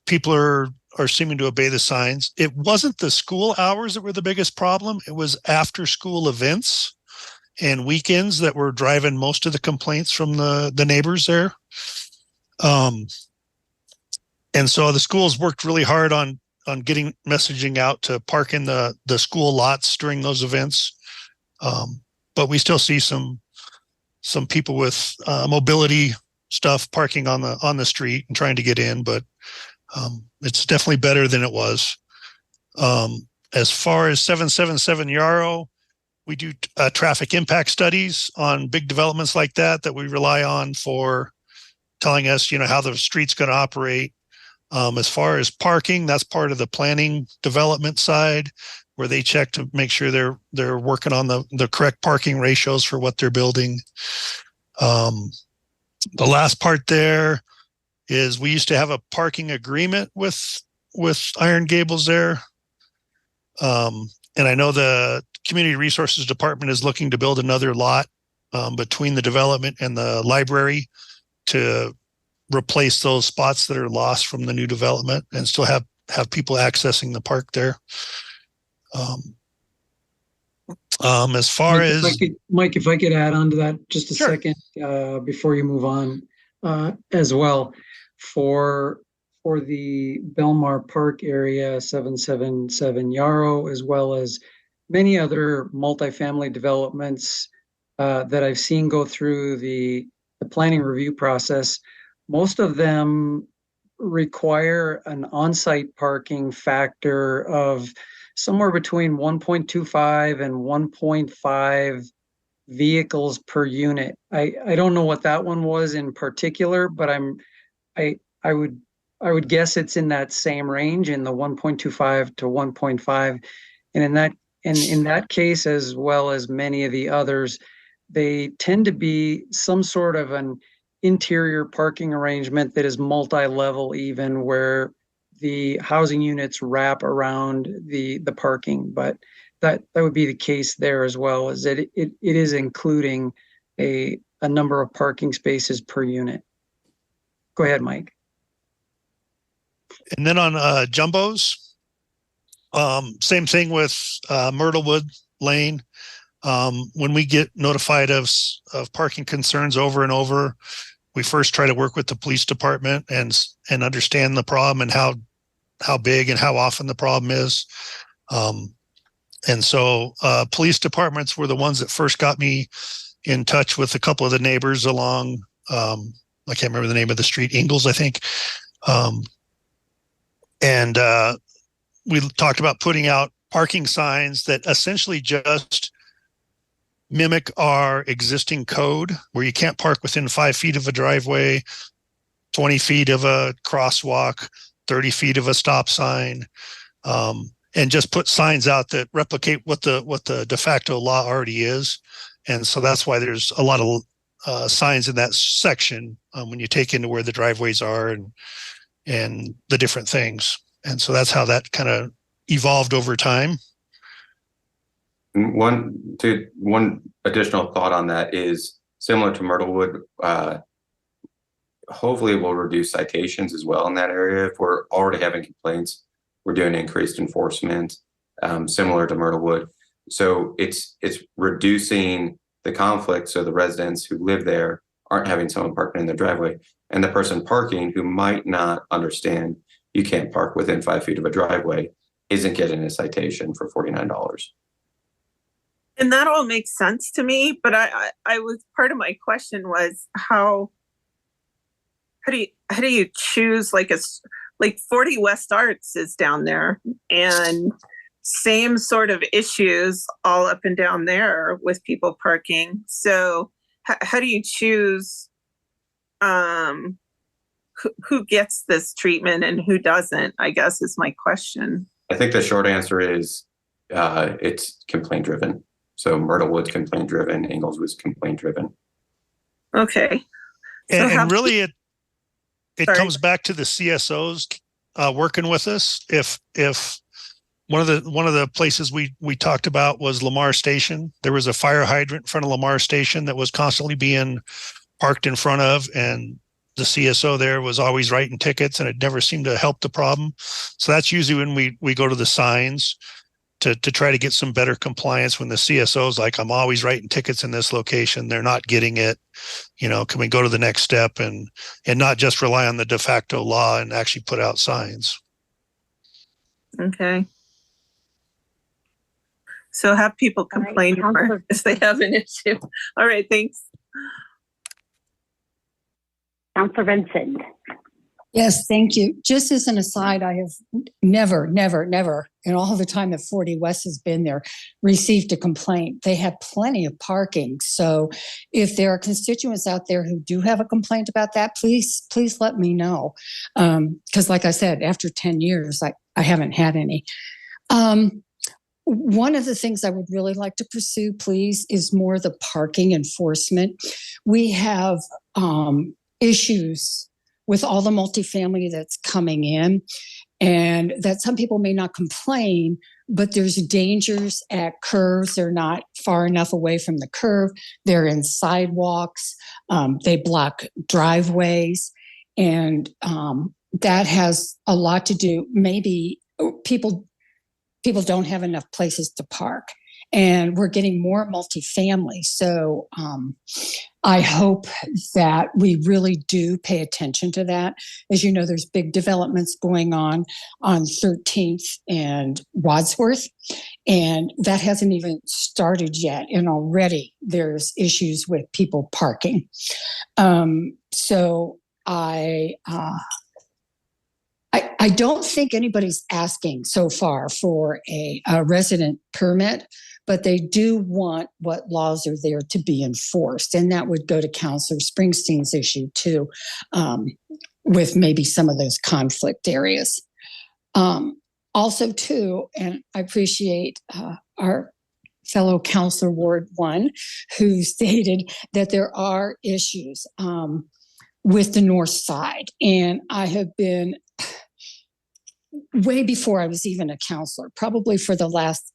people are seeming to obey the signs. It wasn't the school hours that were the biggest problem. It was after school events and weekends that were driving most of the complaints from the neighbors there. And so the schools worked really hard on getting messaging out to park in the school lots during those events. But we still see some people with mobility stuff parking on the street and trying to get in, but it's definitely better than it was. As far as 777 Yarrow, we do traffic impact studies on big developments like that we rely on for telling us, how the street's going to operate. As far as parking, that's part of the planning development side, where they check to make sure they're working on the correct parking ratios for what they're building. The last part there is we used to have a parking agreement with Iron Gables there. And I know the Community Resources Department is looking to build another lot between the development and the library to replace those spots that are lost from the new development and still have people accessing the park there. As far as Mike, if I could add on to that just a Sure. second before you move on as well. For for the Belmar Park area, 777 Yarrow, as well as many other multifamily developments that I've seen go through the planning review process. Most of them require an on-site parking factor of somewhere between 1.25 and 1.5 vehicles per unit. I don't know what that one was in particular, but I would guess it's in that same range, in the 1.25 to 1.5. And in that case, as well as many of the others, they tend to be some sort of an interior parking arrangement that is multi-level, even, where the housing units wrap around the parking. But that would be the case there as well, is that it is including a number of parking spaces per unit. Go ahead, Mike. And then on jumbos, same thing with Myrtlewood Lane. When we get notified of parking concerns over and over, we first try to work with the police department and understand the problem and how big and how often the problem is. And so police departments were the ones that first got me in touch with a couple of the neighbors along, I can't remember the name of the street, Ingalls, I think. And we talked about putting out parking signs that essentially just mimic our existing code, where you can't park within 5 feet of a driveway, 20 feet of a crosswalk, 30 feet of a stop sign, and just put signs out that replicate what the de facto law already is. And so that's why there's a lot of signs in that section when you take into where the driveways are and the different things. And so that's how that kind of evolved over time. One additional thought on that is similar to Myrtlewood. Hopefully we'll reduce citations as well in that area. If we're already having complaints, we're doing increased enforcement, similar to Myrtlewood. So it's reducing the conflict, so the residents who live there aren't having someone parking in their driveway, and the person parking who might not understand you can't park within 5 feet of a driveway isn't getting a citation for $49. And that all makes sense to me, but I was, part of my question was how do you choose, like 40 West Arts is down there, and same sort of issues all up and down there with people parking. So how do you choose who gets this treatment and who doesn't, I guess, is my question. I think the short answer is it's complaint driven. So Myrtlewood's complaint driven, Ingalls was complaint driven. Okay. And really it comes back to the CSOs working with us. If one of the places we talked about was Lamar Station, there was a fire hydrant in front of Lamar Station that was constantly being parked in front of, and the CSO there was always writing tickets, and it never seemed to help the problem. So that's usually when we go to the signs to try to get some better compliance. When the CSO's like, I'm always writing tickets in this location, they're not getting it. Can we go to the next step and not just rely on the de facto law and actually put out signs? Okay. So have people complain more if they have an issue. All right, thanks. Councilor Vincent. Yes, thank you. Just as an aside, I have never, in all the time that 40 West has been there, received a complaint. They have plenty of parking. So if there are constituents out there who do have a complaint about that, please let me know. Because like I said, after 10 years, I haven't had any. One of the things I would really like to pursue, please, is more the parking enforcement. We have issues with all the multifamily that's coming in, and that some people may not complain, but there's dangers at curves. They're not far enough away from the curve. They're in sidewalks. They block driveways. And that has a lot to do, maybe people don't have enough places to park. And we're getting more multifamily. So I hope that we really do pay attention to that. As you know, there's big developments going on 13th and Wadsworth, and that hasn't even started yet. And already there's issues with people parking. So I don't think anybody's asking so far for a resident permit, but they do want what laws are there to be enforced. And that would go to Councilor Springsteen's issue too, with maybe some of those conflict areas. Also too, and I appreciate our fellow Councilor Ward 1, who stated that there are issues with the north side. And I have been, way before I was even a counselor, probably for the last,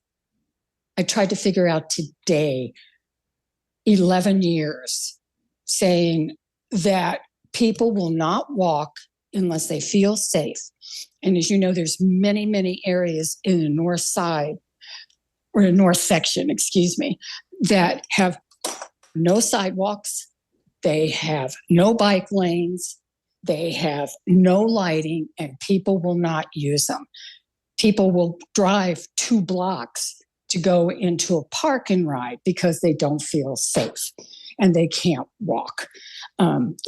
I tried to figure out today, 11 years, saying that people will not walk unless they feel safe. And as you know, there's many, many areas in the north side, or the north section, excuse me, that have no sidewalks, they have no bike lanes, they have no lighting, and people will not use them. People will drive 2 blocks to go into a park and ride because they don't feel safe and they can't walk.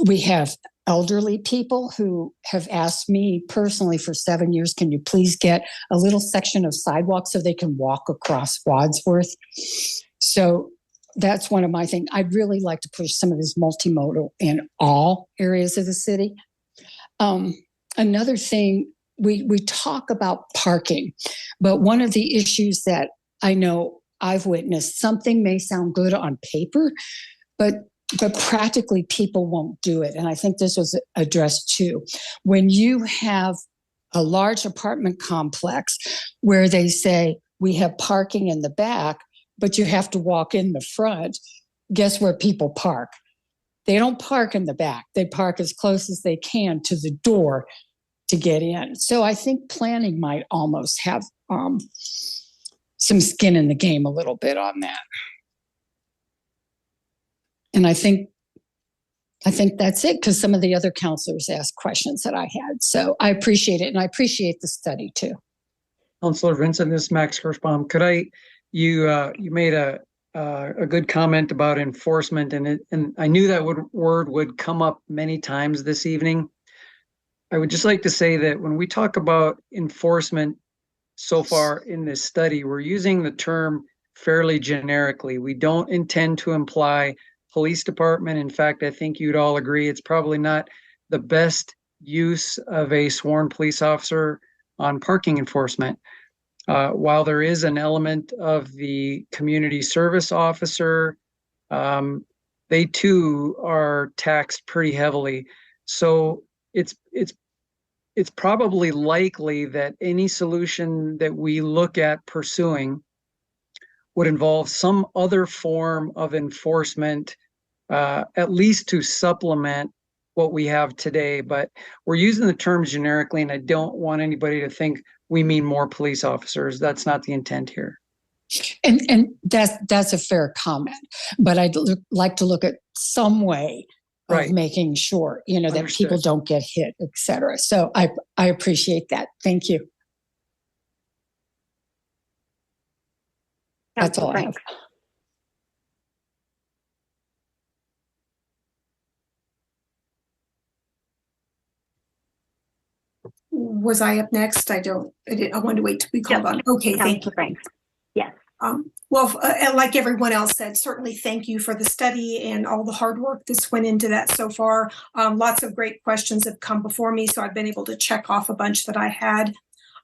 We have elderly people who have asked me personally for 7 years, can you please get a little section of sidewalk so they can walk across Wadsworth? So that's one of my things. I'd really like to push some of this multimodal in all areas of the city. Another thing, we talk about parking, but one of the issues that I know I've witnessed, something may sound good on paper, but practically people won't do it. And I think this was addressed too. When you have a large apartment complex where they say, we have parking in the back, but you have to walk in the front, guess where people park? They don't park in the back. They park as close as they can to the door to get in. So I think planning might almost have some skin in the game a little bit on that. And I think that's it, because some of the other counselors asked questions that I had. So I appreciate it, and I appreciate the study too. Councilor Vincent, this is Max Kirschbaum. You made a good comment about enforcement, and I knew that word would come up many times this evening. I would just like to say that when we talk about enforcement so far in this study, we're using the term fairly generically. We don't intend to imply police department. In fact, I think you'd all agree it's probably not the best use of a sworn police officer on parking enforcement. While there is an element of the community service officer, they too are taxed pretty heavily. So it's probably likely that any solution that we look at pursuing would involve some other form of enforcement, at least to supplement what we have today. But we're using the terms generically, and I don't want anybody to think we mean more police officers. That's not the intent here. And that's a fair comment, but I'd like to look at some way of making sure, that Understood. People don't get hit, et cetera. So I appreciate that. Thank you. That's all I have. Was I up next? I wanted to wait till we called on. Okay, thank you. Franks. Yes. Well, like everyone else said, certainly thank you for the study and all the hard work that's went into that so far. Lots of great questions have come before me, so I've been able to check off a bunch that I had.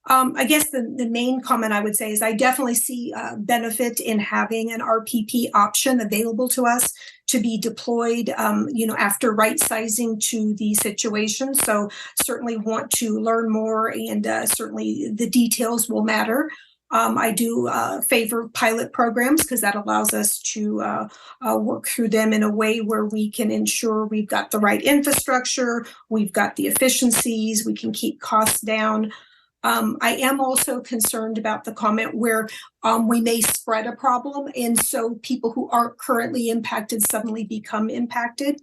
I guess the main comment I would say is I definitely see benefit in having an RPP option available to us to be deployed, after right sizing to the situation. So certainly want to learn more, and certainly the details will matter. I do favor pilot programs because that allows us to work through them in a way where we can ensure we've got the right infrastructure, we've got the efficiencies, we can keep costs down. I am also concerned about the comment where we may spread a problem, and so people who aren't currently impacted suddenly become impacted.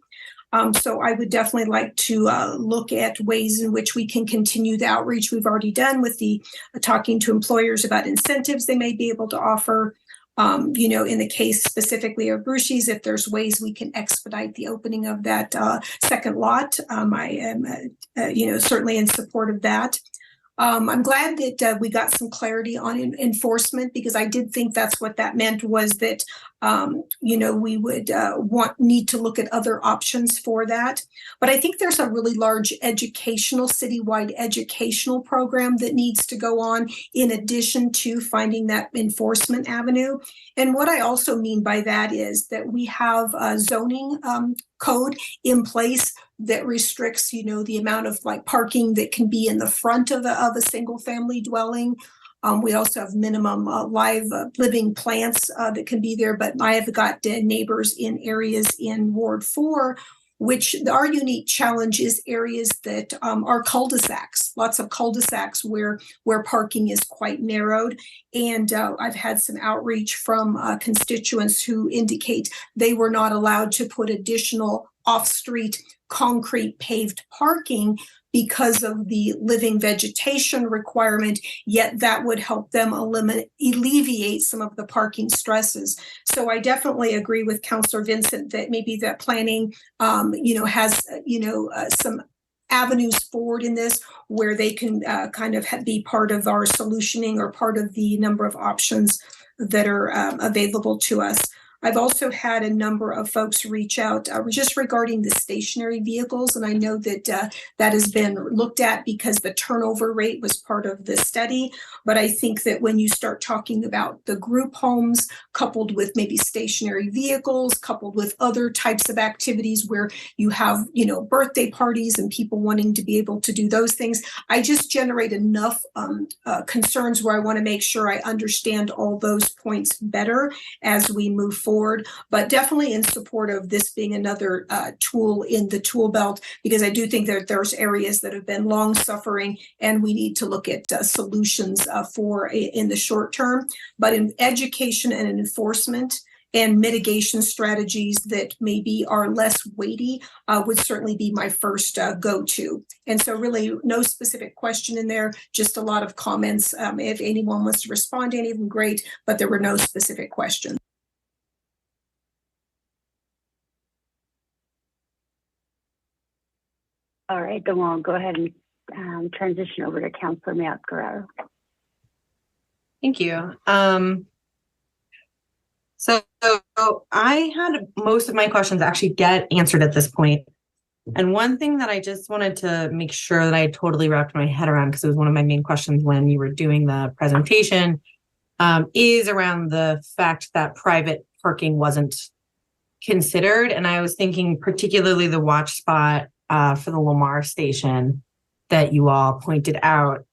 So I would definitely like to look at ways in which we can continue the outreach we've already done with the talking to employers about incentives they may be able to offer. In the case specifically of Brucey's, if there's ways we can expedite the opening of that second lot, I am, certainly in support of that. I'm glad that we got some clarity on enforcement, because I did think that's what that meant, was that, we would need to look at other options for that. But I think there's a really large citywide educational program that needs to go on in addition to finding that enforcement avenue. And what I also mean by that is that we have a zoning code in place that restricts, the amount of parking that can be in the front of a single family dwelling. We also have minimum live living plants that can be there, but I have got neighbors in areas in Ward 4, which our unique challenge is areas that are cul-de-sacs, lots of cul-de-sacs where parking is quite narrowed. And I've had some outreach from constituents who indicate they were not allowed to put additional off-street concrete paved parking because of the living vegetation requirement, yet that would help them alleviate some of the parking stresses. So I definitely agree with Councillor Vincent that maybe that planning, has, some avenues forward in this where they can be part of our solutioning or part of the number of options that are available to us. I've also had a number of folks reach out just regarding the stationary vehicles, and I know that that has been looked at because the turnover rate was part of the study. But I think that when you start talking about the group homes coupled with maybe stationary vehicles, coupled with other types of activities where you have, birthday parties and people wanting to be able to do those things, I just generate enough concerns where I want to make sure I understand all those points better as we move forward, but definitely in support of this being another tool in the tool belt, because I do think that there's areas that have been long suffering and we need to look at solutions for in the short term. But in education and enforcement and mitigation strategies that maybe are less weighty would certainly be my first go-to. And so really no specific question in there, just a lot of comments. If anyone wants to respond to any of them, great, but there were no specific questions. All right, then we'll go ahead and transition over to Councillor Mayat-Guerrero. Thank you. So I had most of my questions actually get answered at this point. And one thing that I just wanted to make sure that I totally wrapped my head around, because it was one of my main questions when you were doing the presentation, is around the fact that private parking wasn't considered. And I was thinking particularly the watch spot for the Lamar station that you all pointed out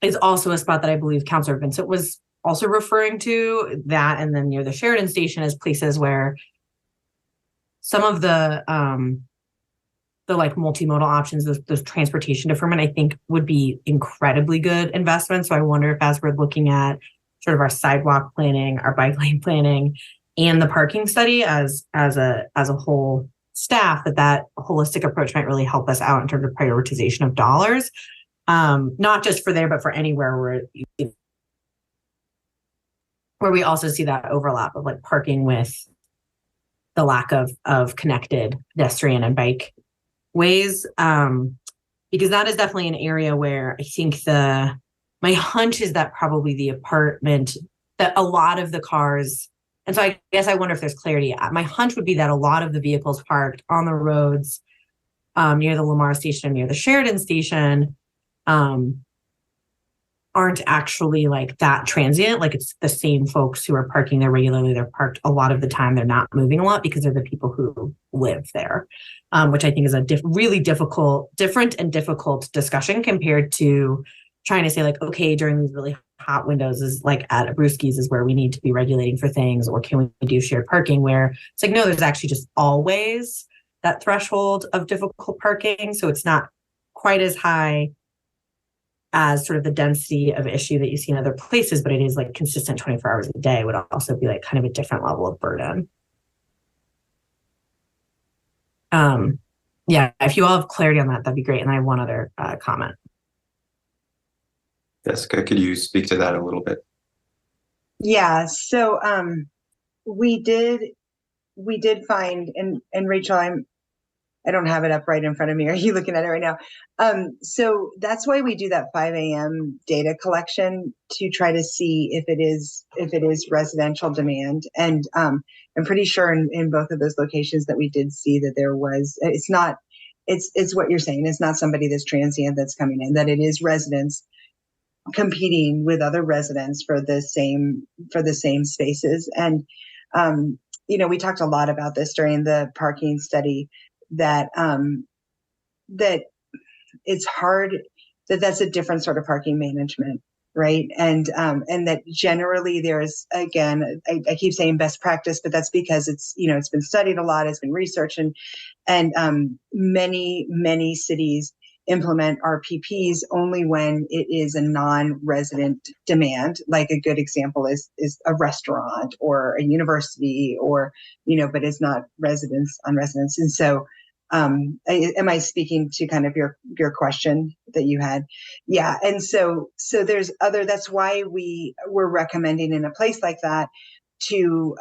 is also a spot that I believe Councillor Vincent was also referring to, that, and then near the Sheridan station as places where some of the multimodal options, those transportation deferment, I think would be incredibly good investments. So I wonder if, as we're looking at sort of our sidewalk planning, our bike lane planning, and the parking study as a whole staff, that holistic approach might really help us out in terms of prioritization of dollars, not just for there, but for anywhere where we also see that overlap of parking with the lack of connected pedestrian and bike ways, because that is definitely an area where I think my hunch is that probably the apartment, that a lot of the cars, and so I guess I wonder if there's clarity. My hunch would be that a lot of the vehicles parked on the roads near the Lamar station and near the Sheridan station aren't actually that transient. It's the same folks who are parking there regularly. They're parked a lot of the time. They're not moving a lot because they're the people who live there, which I think is a really different and difficult discussion compared to trying to say okay, during these really hot windows is at Brewski's is where we need to be regulating for things, or can we do shared parking, where it's no, there's actually just always that threshold of difficult parking. So it's not quite as high as sort of the density of issue that you see in other places, but it is like consistent 24 hours a day would also be like kind of a different level of burden. Yeah, if you all have clarity on that, that'd be great. And I have one other comment. Jessica, could you speak to that a little bit? Yeah, so we did find, and Rachel, I don't have it up right in front of me. Are you looking at it right now? So that's why we do that 5 a.m. data collection to try to see if it is residential demand. And I'm pretty sure in both of those locations that we did see that there was, it's what you're saying. It's not somebody that's transient that's coming in, that it is residents competing with other residents for the same spaces. And we talked a lot about this during the parking study, that that it's hard, that's a different sort of parking management, right? And that generally there's, again, I keep saying best practice, but that's because it's been studied a lot, it's been researched, and many cities implement RPPs only when it is a non-resident demand. Like a good example is a restaurant or a university, or but it's not residents on residents. And so am I speaking to kind of your question that you had? Yeah. And so there's that's why we're recommending in a place like that to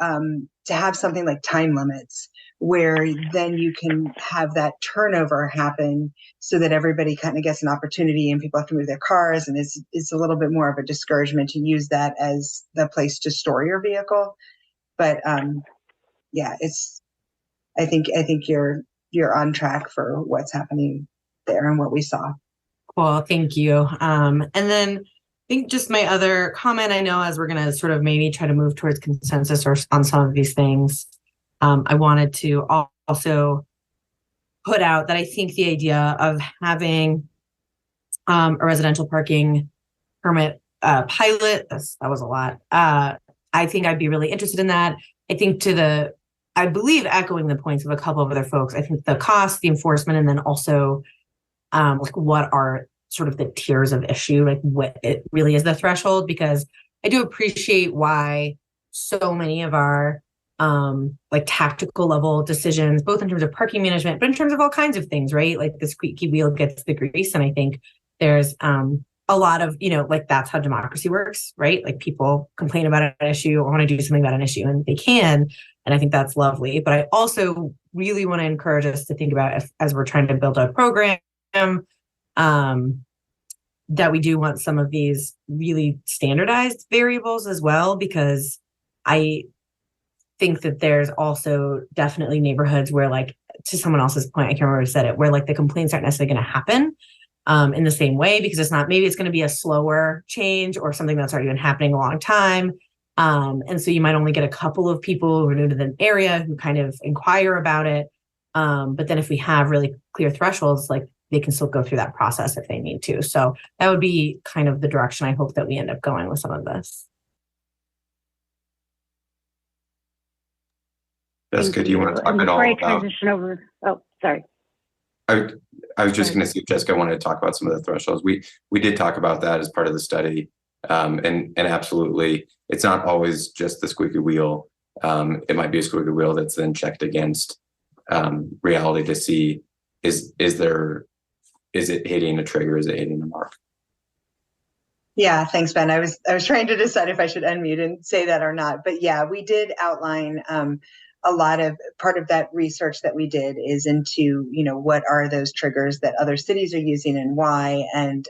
have something like time limits, where then you can have that turnover happen so that everybody kind of gets an opportunity, and people have to move their cars, and it's a little bit more of a discouragement to use that as the place to store your vehicle. But yeah, I think you're on track for what's happening there and what we saw. Cool, thank you. And then I think just my other comment, I know as we're going to sort of maybe try to move towards consensus or on some of these things, I wanted to also put out that I think the idea of having a residential parking permit pilot, that was a lot. I think I'd be really interested in that. I think I believe echoing the points of a couple of other folks, I think the cost, the enforcement, and then also like what are sort of the tiers of issue, like what it really is the threshold, because I do appreciate why so many of our like tactical level decisions, both in terms of parking management, but in terms of all kinds of things, right? Like the squeaky wheel gets the grease. And I think there's a lot of, like that's how democracy works, right? Like people complain about an issue or want to do something about an issue, and they can. And I think that's lovely. But I also really want to encourage us to think about, as we're trying to build a program, that we do want some of these really standardized variables as well, because I think that there's also definitely neighborhoods where, like, to someone else's point, I can't remember who said it, where like the complaints aren't necessarily going to happen in the same way, because it's not, maybe it's going to be a slower change or something that's already been happening a long time. And so you might only get a couple of people who are new to the area who kind of inquire about it. But then if we have really clear thresholds, like they can still go through that process if they need to. So that would be kind of the direction I hope that we end up going with some of this. Jessica, do you want to talk at all about? Transition over. Oh, sorry. I was just going to see if Jessica wanted to talk about some of the thresholds. We did talk about that as part of the study, and absolutely, it's not always just the squeaky wheel. It might be a squeaky wheel that's then checked against reality to see is it hitting a trigger? Is it hitting a mark? Yeah, thanks, Ben. I was trying to decide if I should unmute and say that or not. But yeah, we did outline a lot of part of that research that we did is into, what are those triggers that other cities are using and why. And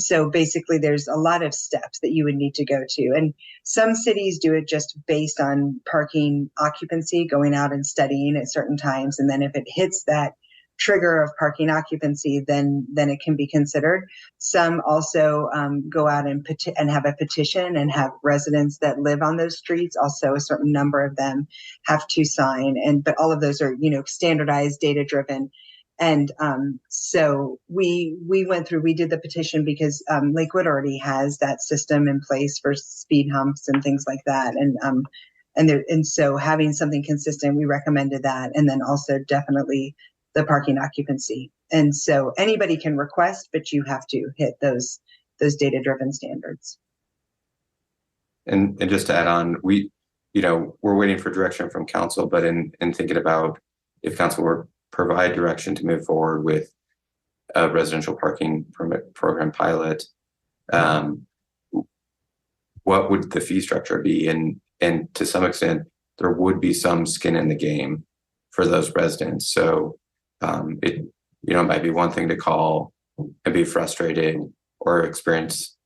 so basically there's a lot of steps that you would need to go to. And some cities do it just based on parking occupancy, going out and studying at certain times. And then if it hits that trigger of parking occupancy, then it can be considered. Some also go out and have a petition and have residents that live on those streets. Also, a certain number of them have to sign, but all of those are standardized, data driven. And so we did the petition because Lakewood already has that system in place for speed humps and things like that. And so having something consistent, we recommended that, and then also definitely the parking occupancy. And so anybody can request, but you have to hit those data-driven standards. And just to add on, we're waiting for direction from council, but in thinking about if council were provide direction to move forward with a residential parking permit program pilot, what would the fee structure be? And to some extent, there would be some skin in the game for those residents. So it might be one thing to call and be frustrated or experience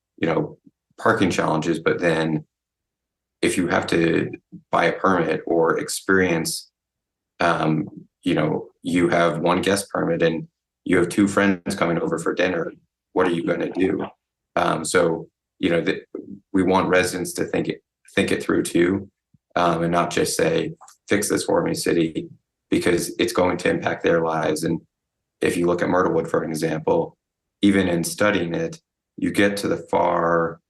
parking challenges, but then if you have to buy a permit or experience, you have one guest permit and you have two friends coming over for dinner, what are you going to do? We want residents to think it through too, and not just say, fix this for me, city, because it's going to impact their lives. And if you look at Myrtlewood, for an example, even in studying it, you get to the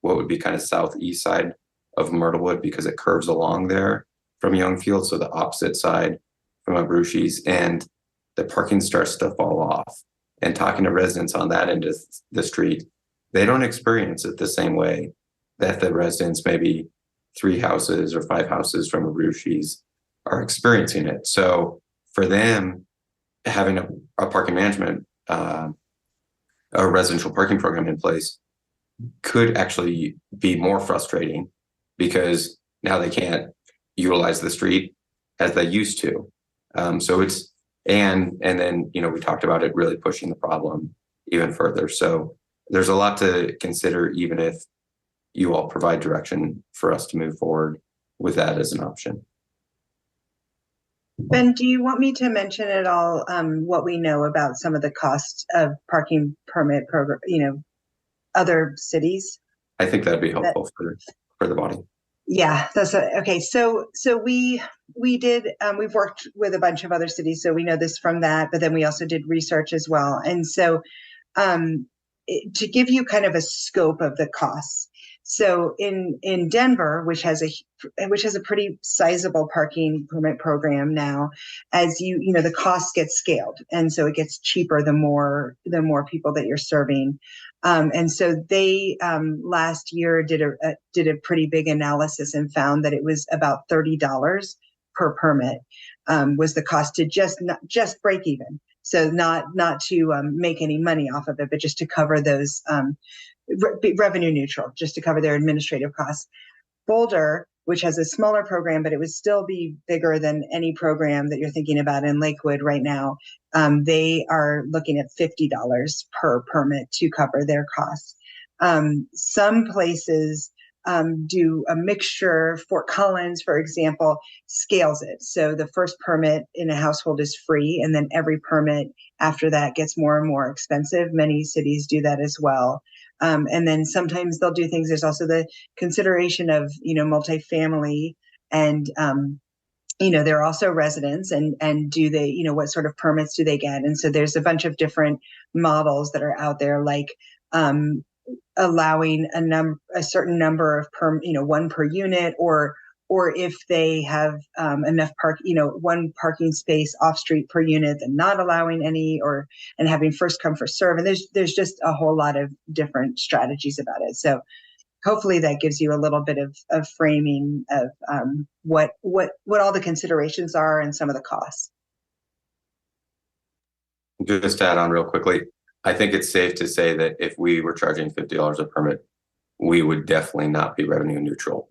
what would be kind of southeast side of Myrtlewood because it curves along there from Youngfield, so the opposite side from Abruzzi's, and the parking starts to fall off. And talking to residents on that end of the street, they don't experience it the same way that the residents maybe 3 houses or 5 houses from Abruzzi's are experiencing it. So for them, having a parking management, a residential parking program in place could actually be more frustrating because now they can't utilize the street as they used to. So it's, and then, we talked about it really pushing the problem even further. So there's a lot to consider, even if you all provide direction for us to move forward with that as an option. Ben, do you want me to mention at all what we know about some of the cost of parking permit program, other cities? I think that'd be helpful for the body. Yeah, that's okay. So we've worked with a bunch of other cities, so we know this from that, but then we also did research as well. And so to give you kind of a scope of the costs. So in Denver, which has a pretty sizable parking permit program now, as the costs get scaled, and so it gets cheaper the more people that you're serving. And so they last year did a pretty big analysis and found that it was about $30 per permit was the cost to just break even. So not to make any money off of it, but just to cover those revenue neutral, just to cover their administrative costs. Boulder, which has a smaller program, but it would still be bigger than any program that you're thinking about in Lakewood right now. They are looking at $50 per permit to cover their costs. Some places do a mixture. Fort Collins, for example, scales it. So the first permit in a household is free, and then every permit after that gets more and more expensive. Many cities do that as well. And then sometimes they'll do things. There's also the consideration of, multifamily and, they're also residents and do they, what sort of permits do they get? And so there's a bunch of different models that are out there, like allowing a certain number of one per unit, or if they have enough one parking space off street per unit, then not allowing any, and having first come first serve. And there's just a whole lot of different strategies about it. So hopefully that gives you a little bit of framing of what all the considerations are and some of the costs. Just to add on real quickly, I think it's safe to say that if we were charging $50 a permit, we would definitely not be revenue neutral.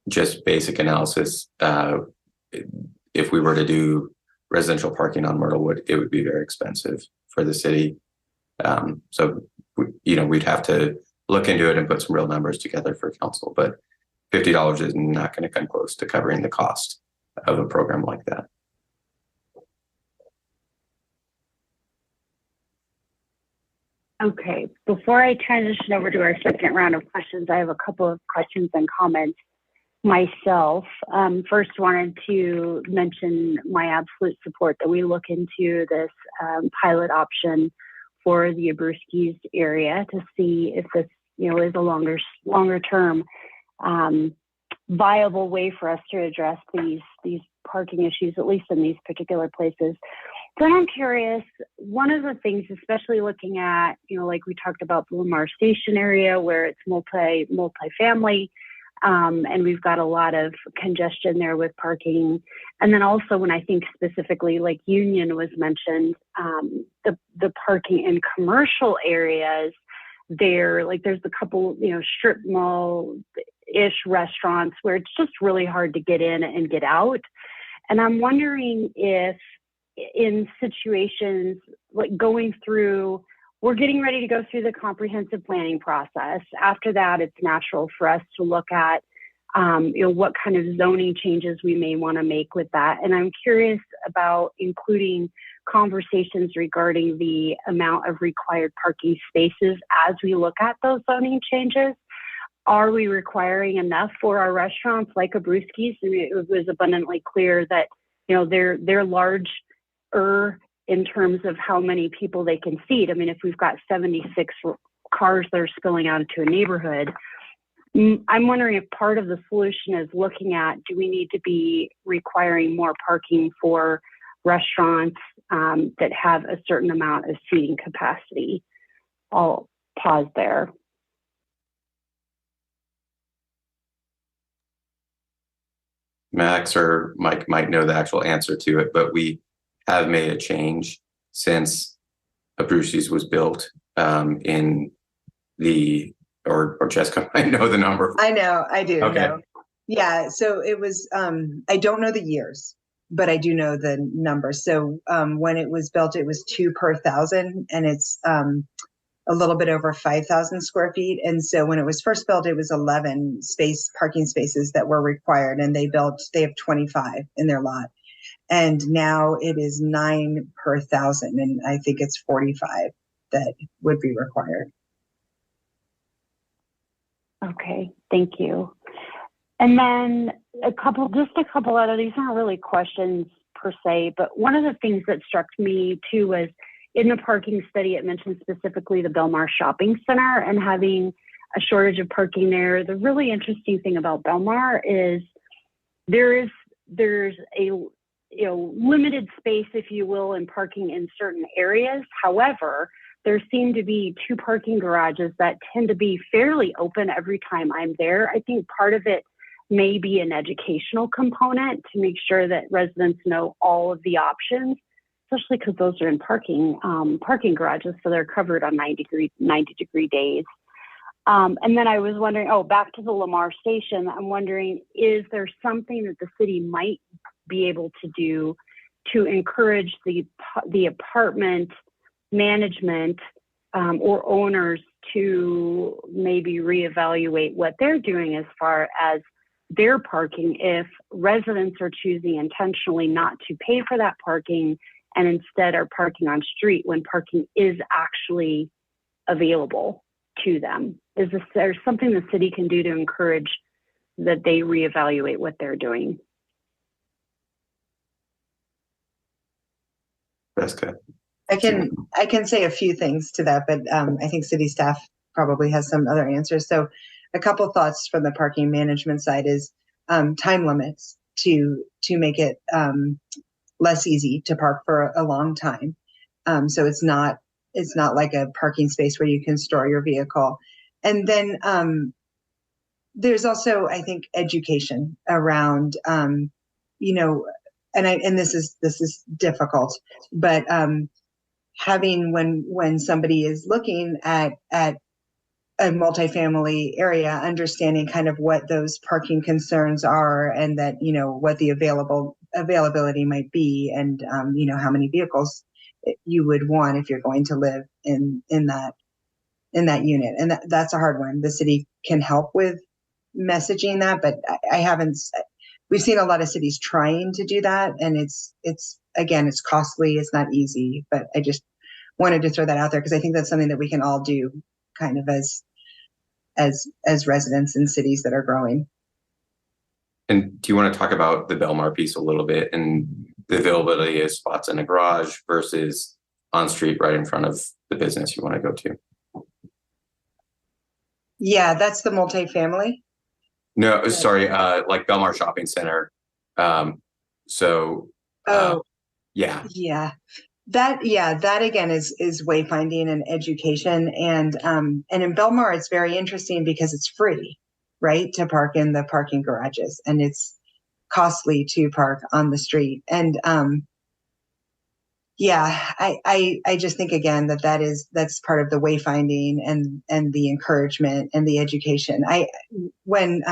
Just basic analysis, if we were to do residential parking on Myrtlewood, it would be very expensive for the city. So we'd have to look into it and put some real numbers together for council, but $50 is not going to come close to covering the cost of a program like that. Okay, before I transition over to our second round of questions, I have a couple of questions and comments myself. First, wanted to mention my absolute support that we look into this pilot option for the Abruzzi's area to see if this, is a longer term viable way for us to address these parking issues, at least in these particular places. So I'm curious, one of the things, especially looking at, like we talked about the Lamar Station area where it's multifamily, and we've got a lot of congestion there with parking. And then also when I think specifically like Union was mentioned, the parking in commercial areas there, like there's a couple, strip mall-ish restaurants where it's just really hard to get in and get out. And I'm wondering if in situations like we're getting ready to go through the comprehensive planning process. After that, it's natural for us to look at, what kind of zoning changes we may want to make with that. And I'm curious about including conversations regarding the amount of required parking spaces as we look at those zoning changes. Are we requiring enough for our restaurants like a Brewski's? I mean, it was abundantly clear that, they're large in terms of how many people they can seat. I mean, if we've got 76 cars that are spilling out into a neighborhood, I'm wondering if part of the solution is looking at, do we need to be requiring more parking for restaurants that have a certain amount of seating capacity? I'll pause there. Max or Mike might know the actual answer to it, but we have made a change since Brewski's was built in the, or Jessica might know the number. I know, I do. Okay. Know. Yeah, so it was, I don't know the years, but I do know the number. So when it was built, it was 2 per 1,000, and it's a little bit over 5,000 square feet. And so when it was first built, it was 11 parking spaces that were required, and they have 25 in their lot. And now it is 9 per 1,000, and I think it's 45 that would be required. Okay, thank you. And then a couple other, these aren't really questions per se, but one of the things that struck me too was in the parking study, it mentioned specifically the Belmar Shopping Center and having a shortage of parking there. The really interesting thing about Belmar is there's a limited space, if you will, in parking in certain areas. However, there seem to be 2 parking garages that tend to be fairly open every time I'm there. I think part of it may be an educational component to make sure that residents know all of the options, especially because those are in parking garages, so they're covered on 90-degree days. And then I was wondering, back to the Lamar Station, I'm wondering, is there something that the city might be able to do to encourage the apartment management or owners to maybe reevaluate what they're doing as far as their parking if residents are choosing intentionally not to pay for that parking and instead are parking on street when parking is actually available to them? Is there something the city can do to encourage that they reevaluate what they're doing? Jessica. I can say a few things to that, but I think city staff probably has some other answers. So a couple thoughts from the parking management side is time limits to make it less easy to park for a long time. So it's not like a parking space where you can store your vehicle. And then there's also, I think, education around, and this is difficult, but having when somebody is looking at a multifamily area, understanding kind of what those parking concerns are, and that what the availability might be, and how many vehicles you would want if you're going to live in that unit. And that's a hard one. The city can help with messaging that, but we've seen a lot of cities trying to do that, and it's costly, it's not easy, but I just wanted to throw that out there because I think that's something that we can all do kind of as residents in cities that are growing. And do you want to talk about the Belmar piece a little bit and the availability of spots in a garage versus on street right in front of the business you want to go to? Yeah, that's the multifamily. No, sorry, like Belmar Shopping Center. So, Oh, yeah. yeah. That again is wayfinding and education. And in Belmar, it's very interesting because it's free, right, to park in the parking garages, and it's costly to park on the street. And I just think again that's part of the wayfinding and the encouragement and the education. When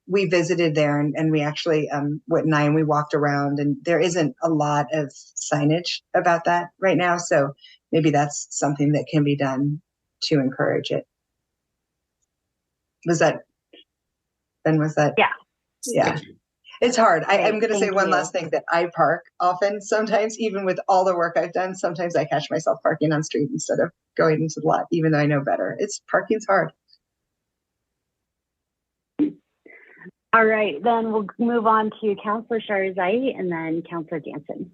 we visited there and we actually Whit and I, and we walked around, and there isn't a lot of signage about that right now. So maybe that's something that can be done to encourage it. Was that? Yeah. Yeah. It's hard. I'm going to say Thank one you. last thing, that I park often. Sometimes, even with all the work I've done, sometimes I catch myself parking on street instead of going into the lot, even though I know better. Parking's hard. All right, then we'll move on to Councilor Sharzai and then Councilor Jansen.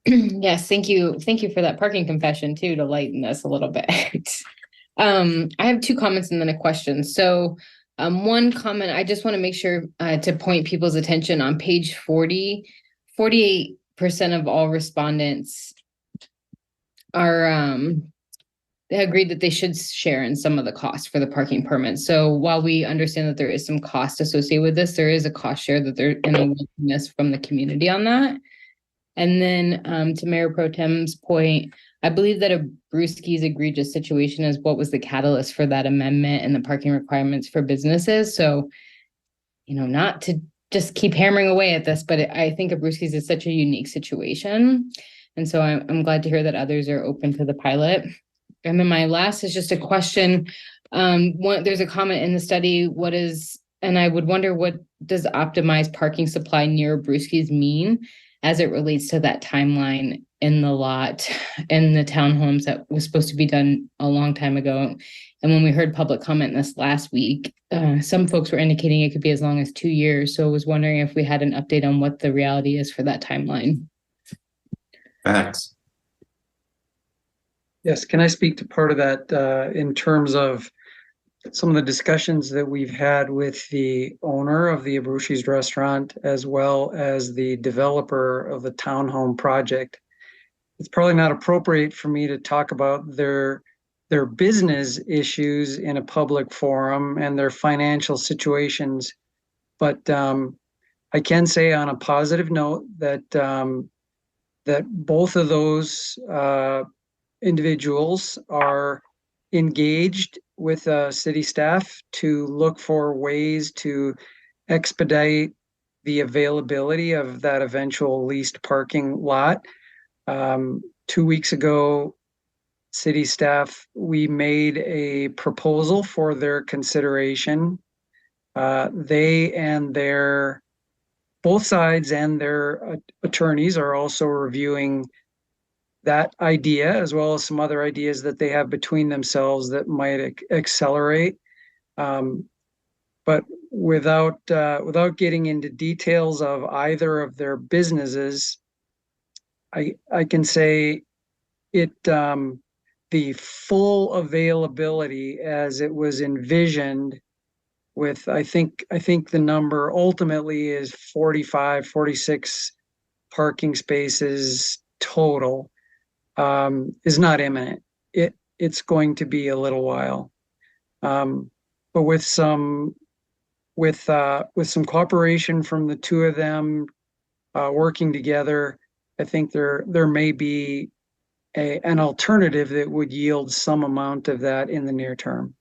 Yes, thank you. Thank you for that parking confession too, to lighten this a little bit. I have two comments and then a question. So one comment, I just want to make sure to point people's attention on page 40, 48% of all respondents are they agreed that they should share in some of the cost for the parking permit. So while we understand that there is some cost associated with this, there is a cost share that there and a willingness from the community on that. And then to Mayor Pro Tem's point, I believe that a Brewski's egregious situation is what was the catalyst for that amendment and the parking requirements for businesses. So, not to just keep hammering away at this, but I think a Brewski's is such a unique situation. And so I'm glad to hear that others are open to the pilot. And then my last is just a question. There's a comment in the study, and I would wonder, what does optimized parking supply near Brewski's mean as it relates to that timeline in the lot and the townhomes that was supposed to be done a long time ago? And when we heard public comment this last week, some folks were indicating it could be as long as 2 years. So I was wondering if we had an update on what the reality is for that timeline. Thanks. Yes, can I speak to part of that in terms of some of the discussions that we've had with the owner of the Abruzzi's restaurant, as well as the developer of the townhome project? It's probably not appropriate for me to talk about their business issues in a public forum and their financial situations, but I can say on a positive note that that both of those individuals are engaged with city staff to look for ways to expedite the availability of that eventual leased parking lot. 2 weeks ago, city staff, we made a proposal for their consideration. They and both sides and their attorneys are also reviewing that idea, as well as some other ideas that they have between themselves that might accelerate. But without getting into details of either of their businesses, I can say the full availability as it was envisioned, with I think the number ultimately is 45, 46 parking spaces total, is not imminent. It's going to be a little while, but with some cooperation from the two of them working together, I think there may be an alternative that would yield some amount of that in the near term.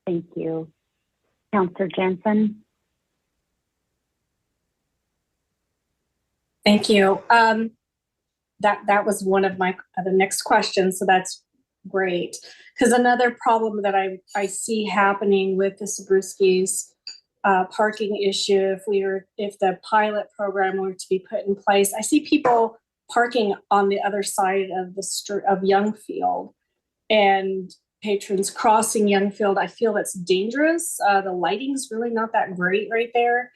Thank you. Councilor Jansen. Thank you. That was one of the next questions, so that's great. Because another problem that I see happening with the Abruzzi's parking issue, if the pilot program were to be put in place, I see people parking on the other side of the street of Youngfield, and patrons crossing Youngfield. I feel that's dangerous. The lighting's really not that great right there,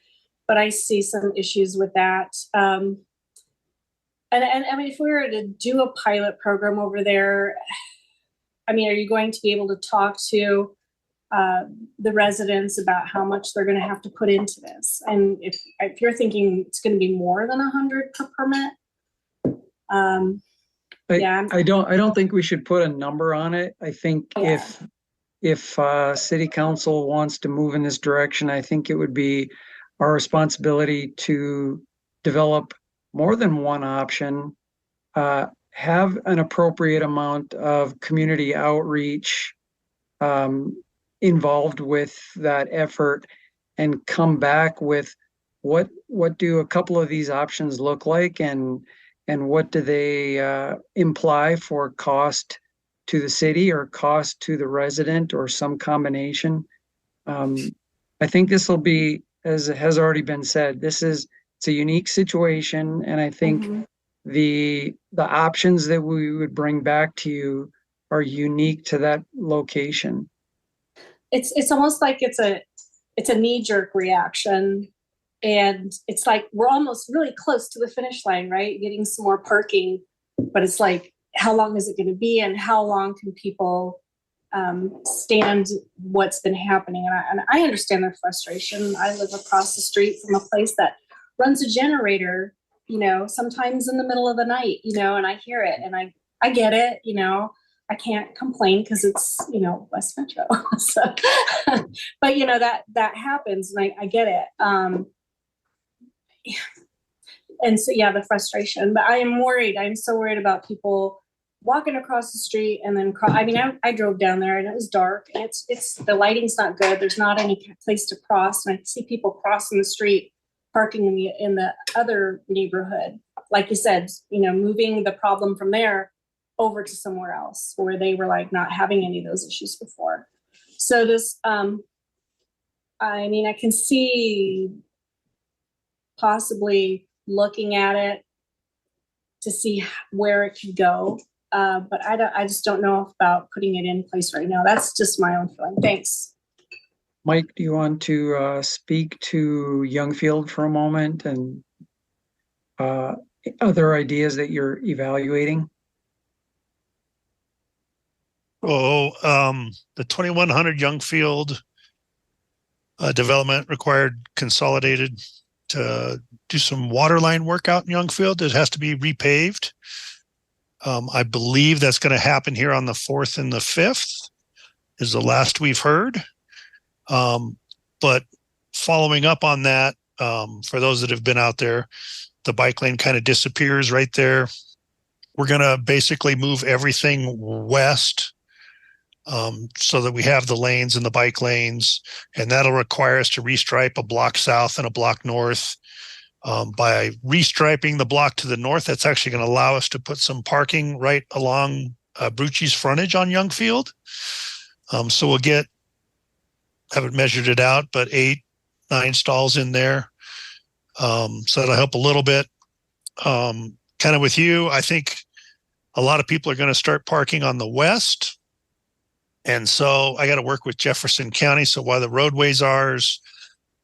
but I see some issues with that. And I mean, if we were to do a pilot program over there, I mean, are you going to be able to talk to the residents about how much they're going to have to put into this? And if you're thinking it's going to be more than 100 per permit, I don't think we should put a number on it. I think if city council wants to move in this direction, I think it would be our responsibility to develop more than one option, have an appropriate amount of community outreach involved with that effort, and come back with what do a couple of these options look like, and what do they imply for cost to the city or cost to the resident, or some combination. I think this will be, as has already been said, it's a unique situation, and I think the options that we would bring back to you are unique to that location. It's almost like it's a knee-jerk reaction, and it's like we're almost really close to the finish line, right? Getting some more parking, but it's like, how long is it going to be, and how long can people stand what's been happening? And I understand their frustration. I live across the street from a place that runs a generator, sometimes in the middle of the night, and I hear it, and I get it, I can't complain because it's, West Metro. So, but that happens, and I get it. And so, the frustration, but I am worried. I'm so worried about people walking across the street and then I drove down there and it was dark, and it's the lighting's not good. There's not any place to cross, and I see people crossing the street, parking in the other neighborhood. Like you said, moving the problem from there over to somewhere else where they were like not having any of those issues before. So this, I can see possibly looking at it to see where it could go. But I just don't know about putting it in place right now. That's just my own feeling. Thanks. Mike, do you want to speak to Youngfield for a moment, and other ideas that you're evaluating? The 2100 Youngfield development required consolidated to do some water line work out in Youngfield. It has to be repaved. I believe that's going to happen here on the 4th and the 5th is the last we've heard. But following up on that, for those that have been out there, the bike lane kind of disappears right there. We're going to basically move everything west so that we have the lanes and the bike lanes, and that'll require us to restripe a block south and a block north. By restriping the block to the north, that's actually going to allow us to put some parking right along Brucci's frontage on Youngfield. So we'll haven't measured it out, but 8-9 stalls in there. So that'll help a little bit. Kind of with you, I think a lot of people are going to start parking on the west. And so I got to work with Jefferson County. So while the roadway's ours,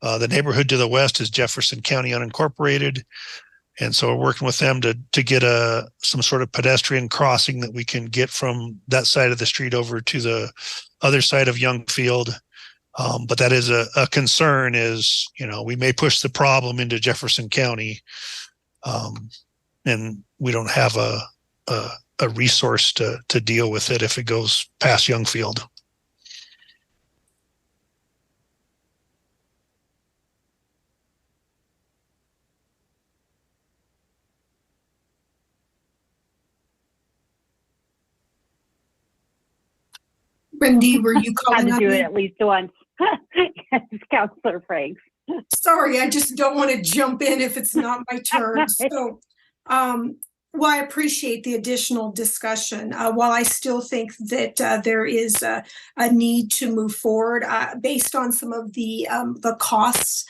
the neighborhood to the west is Jefferson County unincorporated. And so we're working with them to get some sort of pedestrian crossing that we can get from that side of the street over to the other side of Youngfield. But that is a concern is, we may push the problem into Jefferson County, and we don't have a resource to deal with it if it goes past Youngfield. Wendy, were you calling had to on do me? it at least once. Yes, Councilor Franks. Sorry, I just don't want to jump in if it's not my turn. So, well, I appreciate the additional discussion. While I still think that there is a need to move forward based on some of the costs,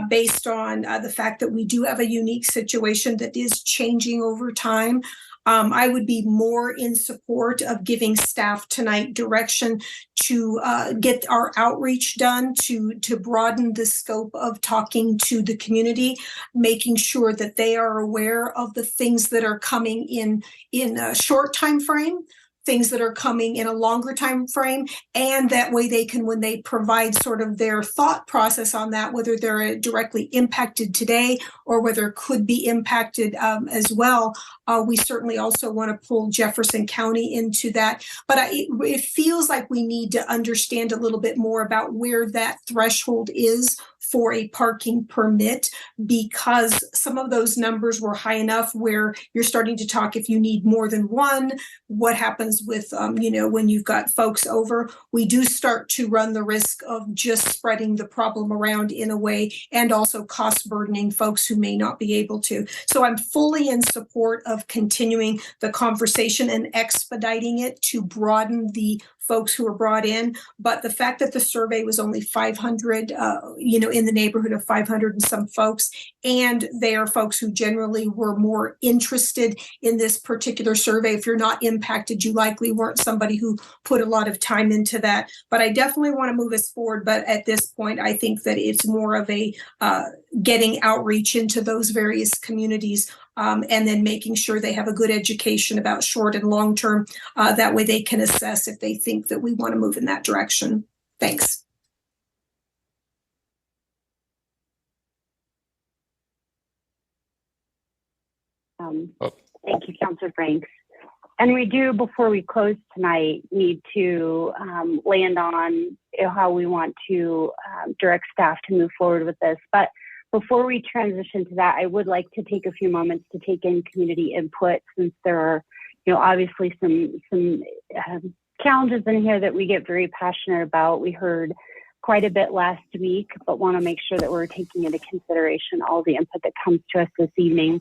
based on the fact that we do have a unique situation that is changing over time, I would be more in support of giving staff tonight direction to get our outreach done, to broaden the scope of talking to the community, making sure that they are aware of the things that are coming in a short time frame things that are coming in a longer time frame, and that way they can, when they provide sort of their thought process on that, whether they're directly impacted today or whether could be impacted as well. We certainly also want to pull Jefferson County into that, but it feels like we need to understand a little bit more about where that threshold is for a parking permit, because some of those numbers were high enough where you're starting to talk, if you need more than one, what happens with, when you've got folks over. We do start to run the risk of just spreading the problem around in a way, and also cost burdening folks who may not be able to. So I'm fully in support of continuing the conversation and expediting it to broaden the folks who were brought in. But the fact that the survey was only 500, in the neighborhood of 500 and some folks, and they are folks who generally were more interested in this particular survey. If you're not impacted, you likely weren't somebody who put a lot of time into that. But I definitely want to move us forward. But at this point, I think that it's more of a getting outreach into those various communities, and then making sure they have a good education about short and long term. That way they can assess if they think that we want to move in that direction. Thanks. Thank you, Councilor Franks. And we do, before we close tonight, need to land on how we want to direct staff to move forward with this. But before we transition to that, I would like to take a few moments to take in community input, since there are, obviously some challenges in here that we get very passionate about. We heard quite a bit last week, but want to make sure that we're taking into consideration all the input that comes to us this evening.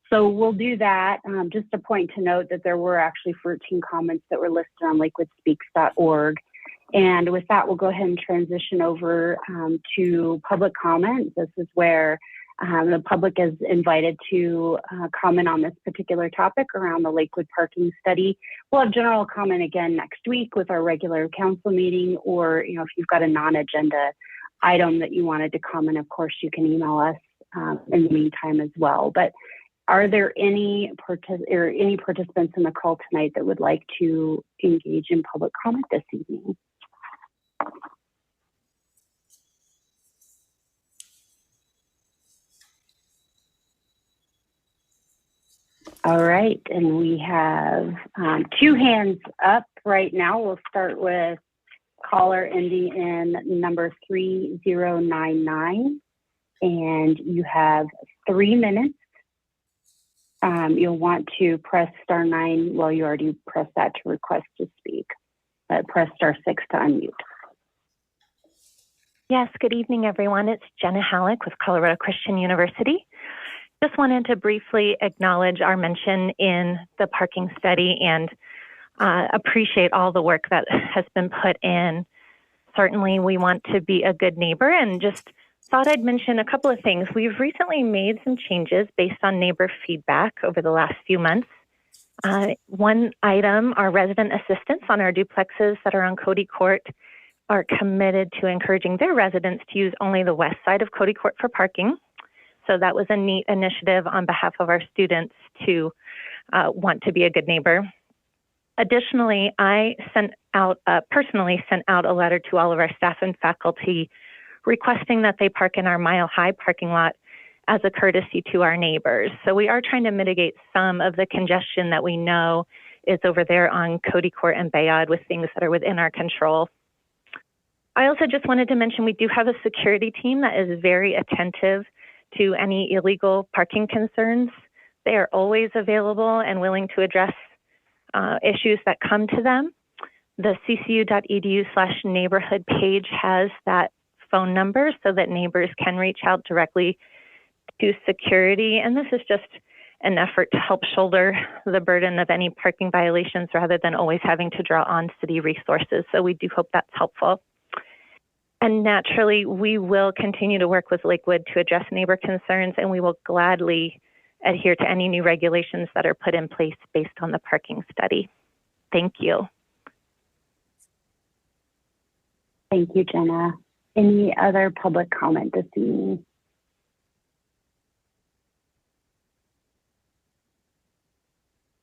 So we'll do that. Just a point to note that there were actually 14 comments that were listed on lakewood-speaks.org. And with that, we'll go ahead and transition over to public comment. This is where the public is invited to comment on this particular topic around the Lakewood parking study. We'll have general comment again next week with our regular council meeting, or if you've got a non-agenda item that you wanted to comment, of course, you can email us in the meantime as well. But are there any participants in the call tonight that would like to engage in public comment this evening? All right, and we have 2 hands up right now. We'll start with caller ending in number 3099, and you have 3 minutes. You'll want to press *9. Well, you already pressed that to request to speak, but press *6 to unmute. Yes, good evening, everyone. It's Jenna Halleck with Colorado Christian University. Just wanted to briefly acknowledge our mention in the parking study and appreciate all the work that has been put in. Certainly, we want to be a good neighbor, and just thought I'd mention a couple of things. We've recently made some changes based on neighbor feedback over the last few months. One item, our resident assistants on our duplexes that are on Cody Court are committed to encouraging their residents to use only the west side of Cody Court for parking. So that was a neat initiative on behalf of our students to want to be a good neighbor. Additionally, I personally sent out a letter to all of our staff and faculty requesting that they park in our Mile High parking lot as a courtesy to our neighbors. So we are trying to mitigate some of the congestion that we know is over there on Cody Court and Bayard with things that are within our control. I also just wanted to mention we do have a security team that is very attentive to any illegal parking concerns. They are always available and willing to address issues that come to them. The ccu.edu/neighborhood page has that phone number so that neighbors can reach out directly to security. And this is just an effort to help shoulder the burden of any parking violations rather than always having to draw on city resources. So we do hope that's helpful. And naturally, we will continue to work with Lakewood to address neighbor concerns, and we will gladly adhere to any new regulations that are put in place based on the parking study. Thank you. Thank you, Jenna. Any other public comment this evening?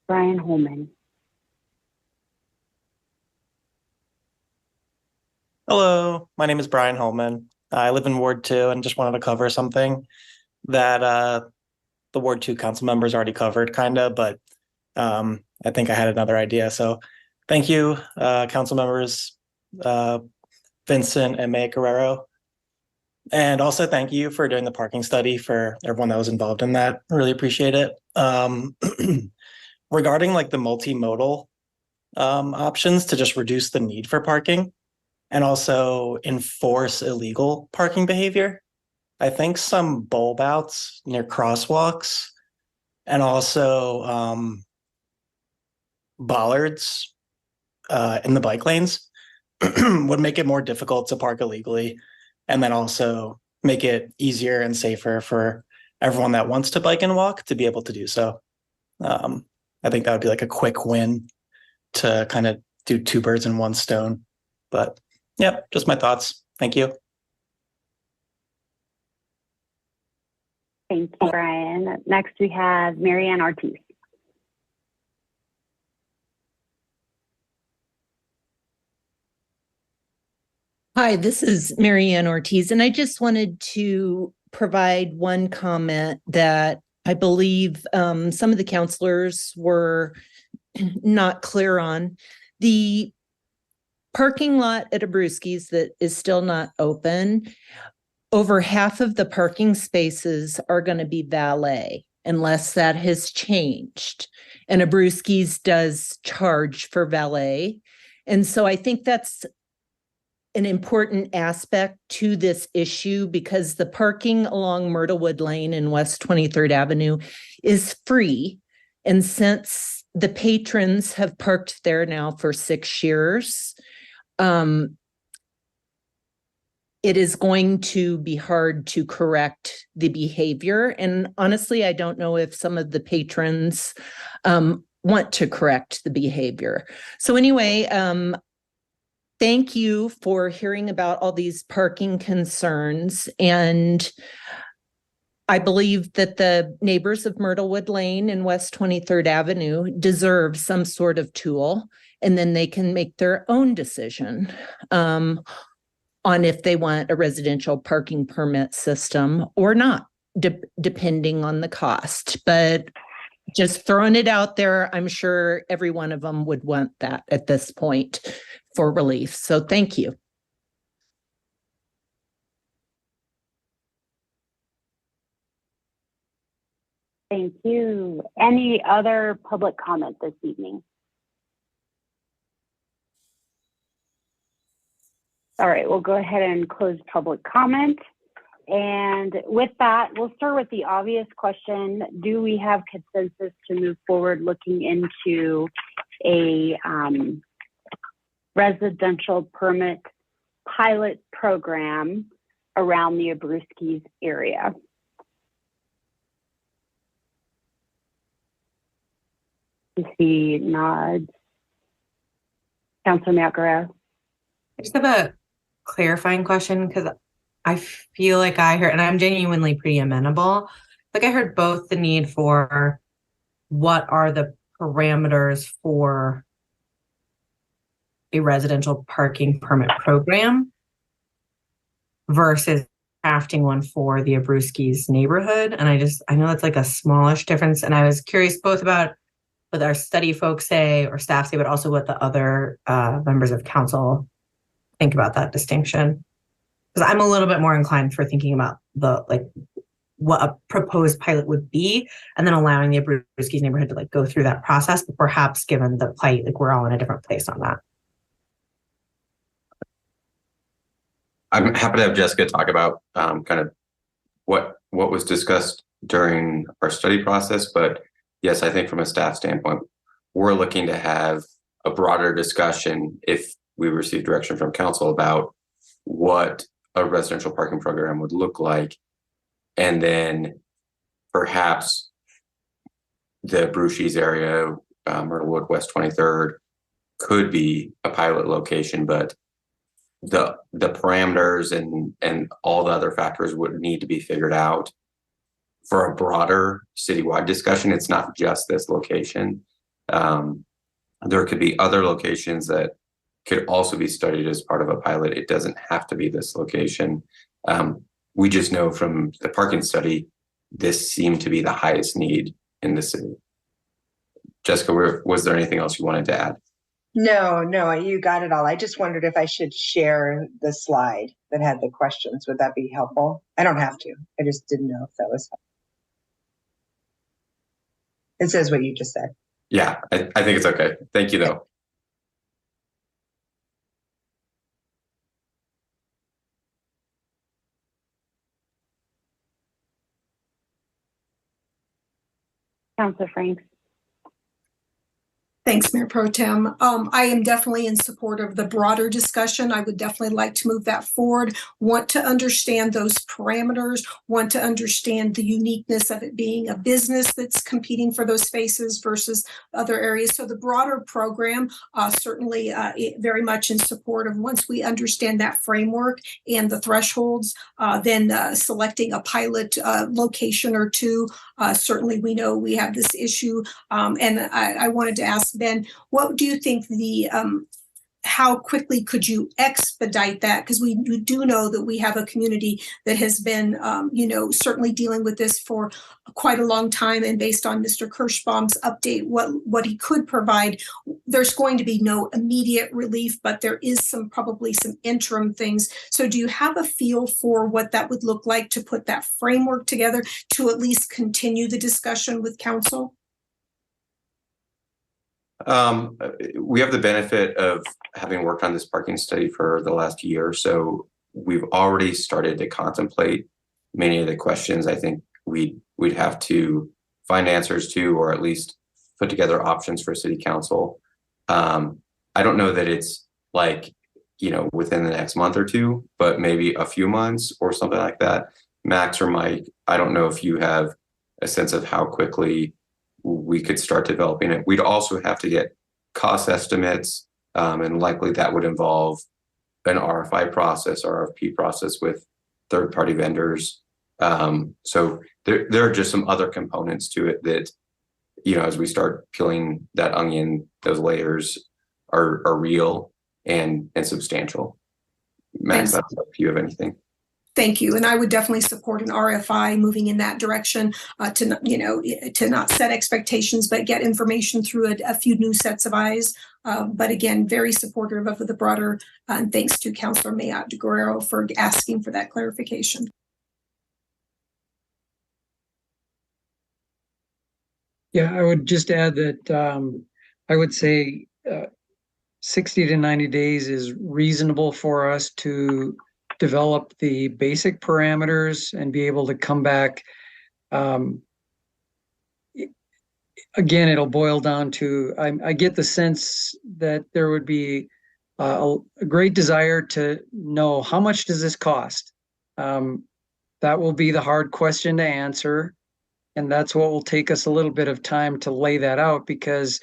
Brian Holman. Hello, my name is Brian Holman. I live in Ward 2 and just wanted to cover something that the Ward 2 council members already covered, kind of, but I think I had another idea. So thank you, council members Vincent and May Guerrero. And also thank you for doing the parking study for everyone that was involved in that. Really appreciate it. Regarding like the multimodal options to just reduce the need for parking and also enforce illegal parking behavior, I think some bulb outs near crosswalks and also bollards in the bike lanes would make it more difficult to park illegally, and then also make it easier and safer for everyone that wants to bike and walk to be able to do so. I think that would be like a quick win to kind of do 2 birds in 1 stone. But yeah, just my thoughts. Thank you. Thank you, Brian. Next, we have Marianne Ortiz. Hi, this is Marianne Ortiz, and I just wanted to provide one comment that I believe some of the counselors were not clear on. The parking lot at Abruzzi's that is still not open, over half of the parking spaces are going to be valet unless that has changed. And Abruzzi's does charge for valet. And so I think that's an important aspect to this issue because the parking along Myrtlewood Lane and West 23rd Avenue is free. And since the patrons have parked there now for 6 years, it is going to be hard to correct the behavior. And honestly, I don't know if some of the patrons want to correct the behavior. So anyway, thank you for hearing about all these parking concerns. And I believe that the neighbors of Myrtlewood Lane and West 23rd Avenue deserve some sort of tool, and then they can make their own decision on if they want a residential parking permit system or not, depending on the cost. But just throwing it out there, I'm sure every one of them would want that at this point for relief. So thank you. Thank you. Any other public comment this evening? All right, we'll go ahead and close public comment. And with that, we'll start with the obvious question. Do we have consensus to move forward looking into a residential permit pilot program around the Abruzzi's area? You see nods. Councilor Matt-Guerrero. I just have a clarifying question because I feel like I heard, and I'm genuinely pretty amenable, like I heard both the need for what are the parameters for a residential parking permit program versus crafting one for the Abruzzi's neighborhood. And I know that's like a smallish difference. And I was curious both about what our study folks say or staff say, but also what the other members of council think about that distinction. Because I'm a little bit more inclined for thinking about the what a proposed pilot would be, and then allowing the Abruzzi's neighborhood to go through that process. But perhaps given the plight, we're all in a different place on that. I'm happy to have Jessica talk about kind of what was discussed during our study process. But yes, I think from a staff standpoint, we're looking to have a broader discussion if we receive direction from council about what a residential parking program would look like. And then perhaps the Abruzzi's area, Myrtlewood, West 23rd, could be a pilot location, but the parameters and all the other factors would need to be figured out for a broader citywide discussion. It's not just this location. There could be other locations that could also be studied as part of a pilot. It doesn't have to be this location. We just know from the parking study, this seemed to be the highest need in the city. Jessica, was there anything else you wanted to add? No, you got it all. I just wondered if I should share the slide that had the questions. Would that be helpful? I don't have to. I just didn't know if that was helpful. It says what you just said. Yeah, I think it's okay. Thank you, though. Councilor Franks. Thanks, Mayor Pro Tem. I am definitely in support of the broader discussion. I would definitely like to move that forward. Want to understand those parameters, want to understand the uniqueness of it being a business that's competing for those spaces versus other areas. So the broader program, certainly very much in support of, once we understand that framework and the thresholds, then selecting a pilot location or two. Certainly we know we have this issue, and I wanted to ask Ben, what do you think how quickly could you expedite that? Because we do know that we have a community that has been, certainly dealing with this for quite a long time. And based on Mr. Kirschbaum's update, what he could provide, there's going to be no immediate relief, but there is probably some interim things. So do you have a feel for what that would look like to put that framework together to at least continue the discussion with council? We have the benefit of having worked on this parking study for the last year, so we've already started to contemplate many of the questions I think we'd have to find answers to, or at least put together options for city council. I don't know that it's like, within the next month or two, but maybe a few months or something like that. Max or Mike, I don't know if you have a sense of how quickly we could start developing it. We'd also have to get cost estimates, and likely that would involve an RFI process, RFP process with third-party vendors. So there are just some other components to it that, as we start peeling that onion, those layers are real and substantial. Max, I don't know if you have anything. Thank you. And I would definitely support an RFI moving in that direction, to not set expectations, but get information through a few new sets of eyes. But again, very supportive of the broader, and thanks to Councilor Mayotte de Guerrero for asking for that clarification. Yeah, I would just add that I would say 60 to 90 days is reasonable for us to develop the basic parameters and be able to come back. Again, it'll boil down to, I get the sense that there would be a great desire to know, how much does this cost? That will be the hard question to answer. And that's what will take us a little bit of time to lay that out, because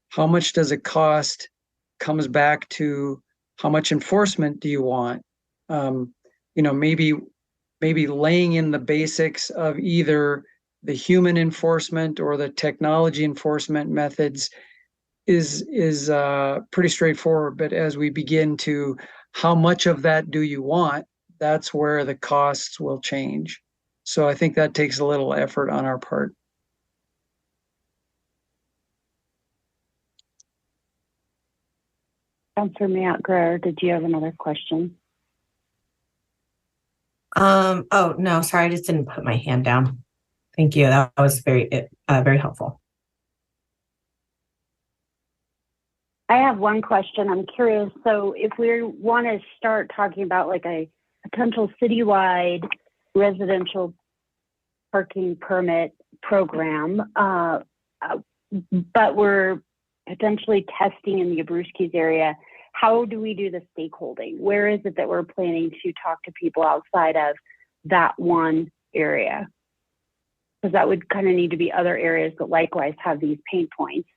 how much does it cost comes back to how much enforcement do you want? Maybe laying in the basics of either the human enforcement or the technology enforcement methods is pretty straightforward. But as we begin to, how much of that do you want? That's where the costs will change. So I think that takes a little effort on our part. Councilor Mayotte Guerrero, did you have another question? Oh, no, sorry. I just didn't put my hand down. Thank you. That was very helpful. I have one question. I'm curious. So if we want to start talking about like a potential citywide residential parking permit program, but we're potentially testing in the Abruzkis area, how do we do the stakeholding? Where is it that we're planning to talk to people outside of that one area? Because that would kind of need to be other areas that likewise have these pain points.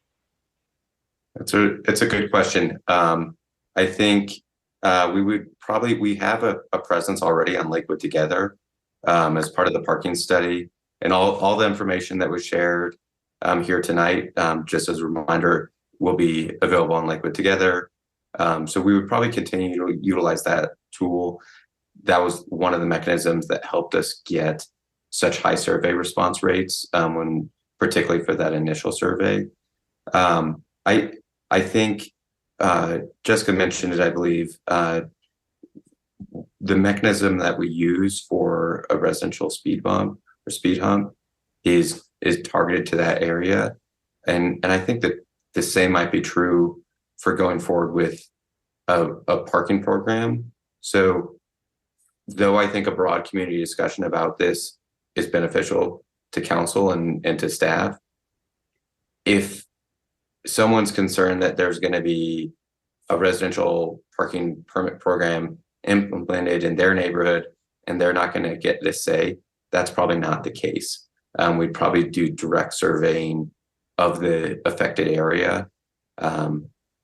It's a good question. I think we have a presence already on Lakewood Together as part of the parking study, and all the information that was shared here tonight, just as a reminder, will be available on Lakewood Together. So we would probably continue to utilize that tool. That was one of the mechanisms that helped us get such high survey response rates, when particularly for that initial survey. I think Jessica mentioned it, I believe. The mechanism that we use for a residential speed bump or speed hump is targeted to that area. And I think that the same might be true for going forward with a parking program. So though I think a broad community discussion about this is beneficial to council and to staff, if someone's concerned that there's going to be a residential parking permit program implemented in their neighborhood and they're not going to get this say, that's probably not the case. We'd probably do direct surveying of the affected area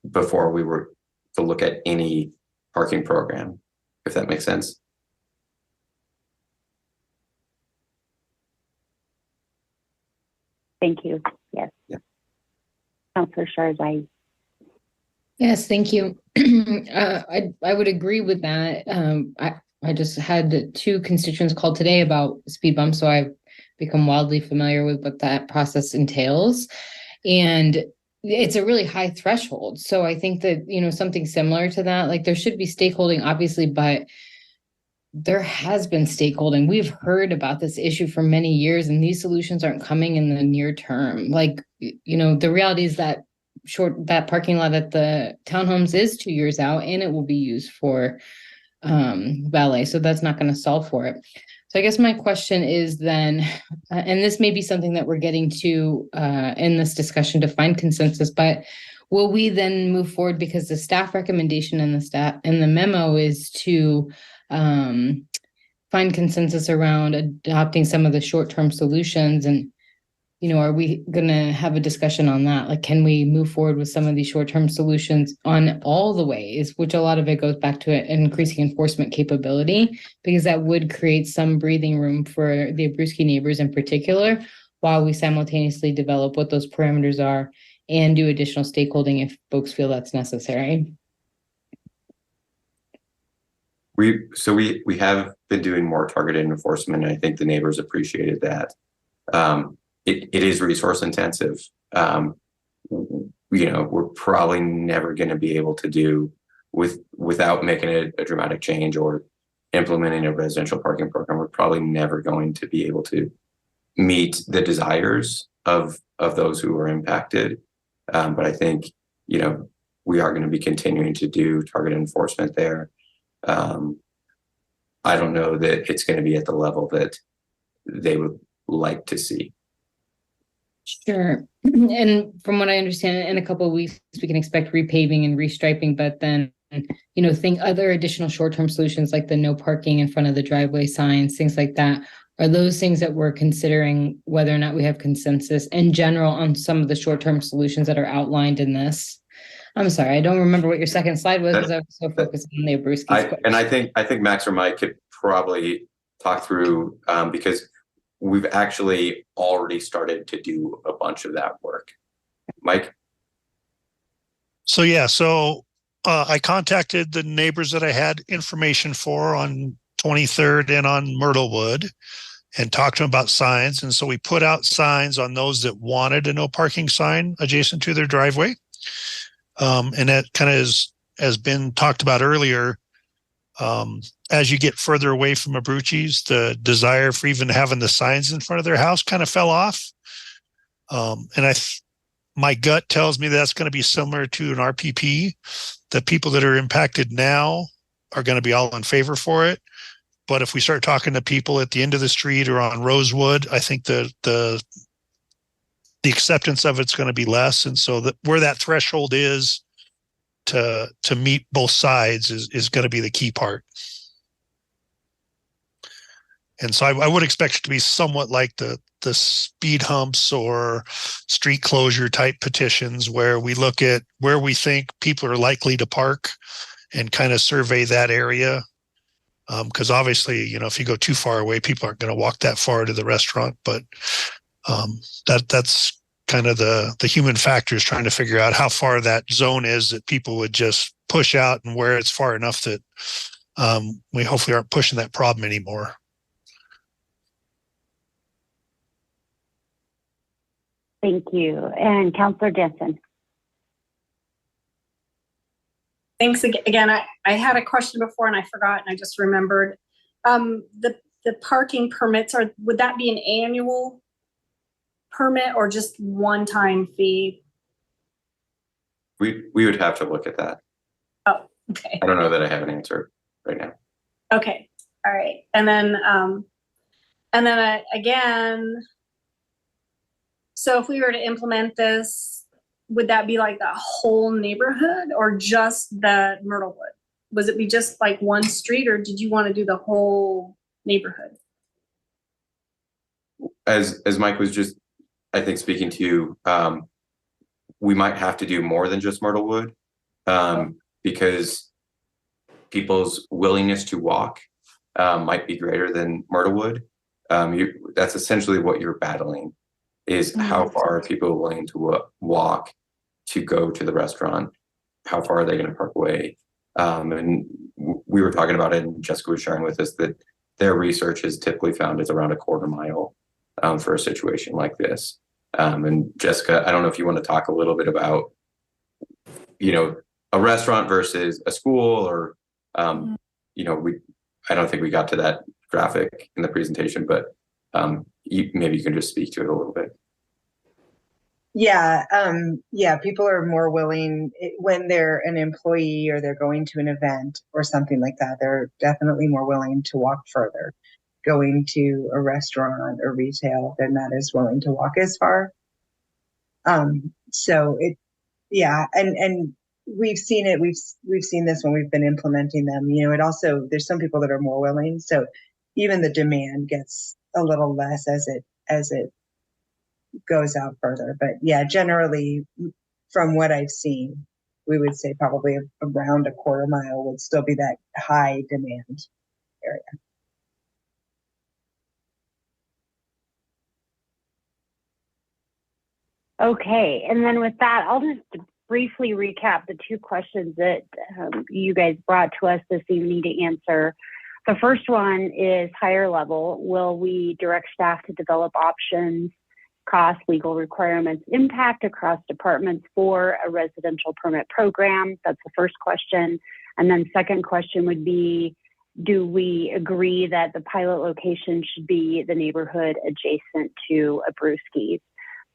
before we were to look at any parking program, if that makes sense. Thank you. Yes. Yeah. Councilor Sharzai. Yes, thank you. I would agree with that. I just had 2 constituents call today about speed bumps, so I've become wildly familiar with what that process entails. And it's a really high threshold. So I think that, something similar to that, like there should be stakeholding, obviously, but there has been stakeholding. We've heard about this issue for many years, and these solutions aren't coming in the near term. Like, the reality is that that parking lot at the townhomes is 2 years out, and it will be used for valet. So that's not going to solve for it. So I guess my question is then, and this may be something that we're getting to in this discussion to find consensus, but will we then move forward, because the staff recommendation and the memo is to find consensus around adopting some of the short-term solutions, and are we going to have a discussion on that? Like, can we move forward with some of these short-term solutions on all the ways, which a lot of it goes back to increasing enforcement capability, because that would create some breathing room for the Abruzzi neighbors in particular, while we simultaneously develop what those parameters are and do additional stakeholding if folks feel that's necessary. We have been doing more targeted enforcement, and I think the neighbors appreciated that. It is resource intensive. We're probably never going to be able to do without making a dramatic change or implementing a residential parking program. We're probably never going to be able to meet the desires of those who are impacted. But I think, we are going to be continuing to do targeted enforcement there. I don't know that it's going to be at the level that they would like to see. Sure. And from what I understand, in a couple of weeks, we can expect repaving and restriping, but then, think other additional short-term solutions like the no parking in front of the driveway signs, things like that. Are those things that we're considering, whether or not we have consensus in general on some of the short-term solutions that are outlined in this? I'm sorry, I don't remember what your second slide was because I was so focused on the Abruzzi's question. And I think Max or Mike could probably talk through because we've actually already started to do a bunch of that work. Mike? So I contacted the neighbors that I had information for on 23rd and on Myrtlewood and talked to them about signs. And so we put out signs on those that wanted a no parking sign adjacent to their driveway. And that kind of has been talked about earlier. As you get further away from Abruzzi's, the desire for even having the signs in front of their house kind of fell off. And my gut tells me that's going to be similar to an RPP. The people that are impacted now are going to be all in favor for it. But if we start talking to people at the end of the street or on Rosewood, I think the acceptance of it's going to be less. And so where that threshold is to meet both sides is going to be the key part. And so I would expect it to be somewhat like the speed humps or street closure type petitions, where we look at where we think people are likely to park and kind of survey that area. Because obviously, if you go too far away, people aren't going to walk that far to the restaurant. But that's kind of the human factors, trying to figure out how far that zone is that people would just push out and where it's far enough that we hopefully aren't pushing that problem anymore. Thank you. And Councillor Jensen. Thanks again. I had a question before and I forgot and I just remembered. The parking permits, would that be an annual permit or just one-time fee? We would have to look at that. Oh, okay. I don't know that I have an answer right now. Okay. All right. And then again, so if we were to implement this, would that be like the whole neighborhood or just the Myrtlewood? Was it be just like one street or did you want to do the whole neighborhood? As Mike was just, I think, speaking to, we might have to do more than just Myrtlewood because people's willingness to walk might be greater than Myrtlewood. That's essentially what you're battling is how far are people willing to walk to go to the restaurant? How far are they going to park away? And we were talking about it and Jessica was sharing with us that their research has typically found it's around a quarter mile for a situation like this. And Jessica, I don't know if you want to talk a little bit about, a restaurant versus a school or, I don't think we got to that graphic in the presentation, but maybe you can just speak to it a little bit. Yeah, people are more willing when they're an employee or they're going to an event or something like that. They're definitely more willing to walk further. Going to a restaurant or retail, they're not as willing to walk as far. And we've seen it. We've seen this when we've been implementing them. It also there's some people that are more willing, so even the demand gets a little less as it goes out further. But yeah, generally, from what I've seen, we would say probably around a quarter mile would still be that high demand area. Okay, and then with that, I'll just briefly recap the two questions that you guys brought to us this evening to answer. The first one is higher level. Will we direct staff to develop options, cost, legal requirements, impact across departments for a residential permit program? That's the first question. And then second question would be, do we agree that the pilot location should be the neighborhood adjacent to a Brewski's?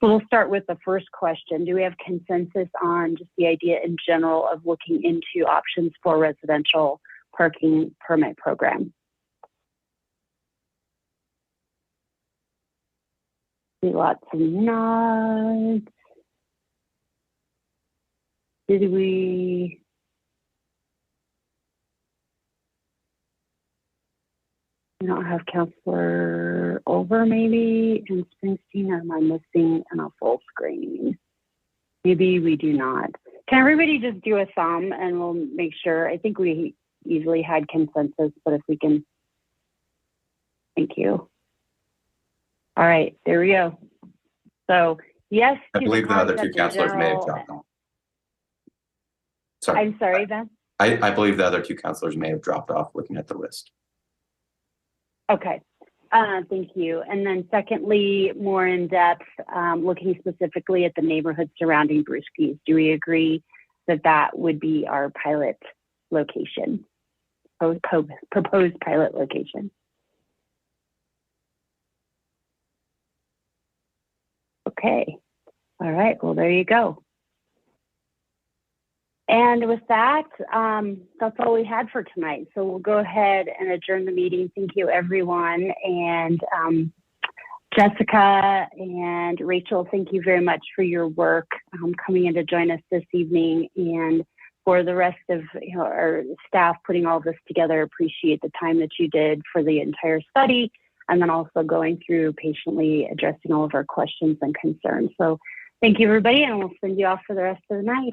So we'll start with the first question. Do we have consensus on just the idea in general of looking into options for residential parking permit program? See lots of nods. Did we? We don't have Councillor Over maybe in Springsteen, or am I missing a full screen? Maybe we do not. Can everybody just do a thumb and we'll make sure? I think we easily had consensus, but if we can, thank you. All right, there we go. So yes. I believe the other two councilors may have dropped off. Sorry. I'm sorry, Ben. I believe the other two councilors may have dropped off looking at the list. Okay, thank you. And then secondly, more in depth, looking specifically at the neighborhood surrounding Brewski's, do we agree that that would be our pilot location, proposed pilot location? Okay, all right, well, there you go. And with that, that's all we had for tonight. So we'll go ahead and adjourn the meeting. Thank you, everyone. And Jessica and Rachel, thank you very much for your work coming in to join us this evening. And for the rest of our staff putting all this together, appreciate the time that you did for the entire study, and then also going through patiently addressing all of our questions and concerns. So thank you, everybody, and we'll send you off for the rest of the night.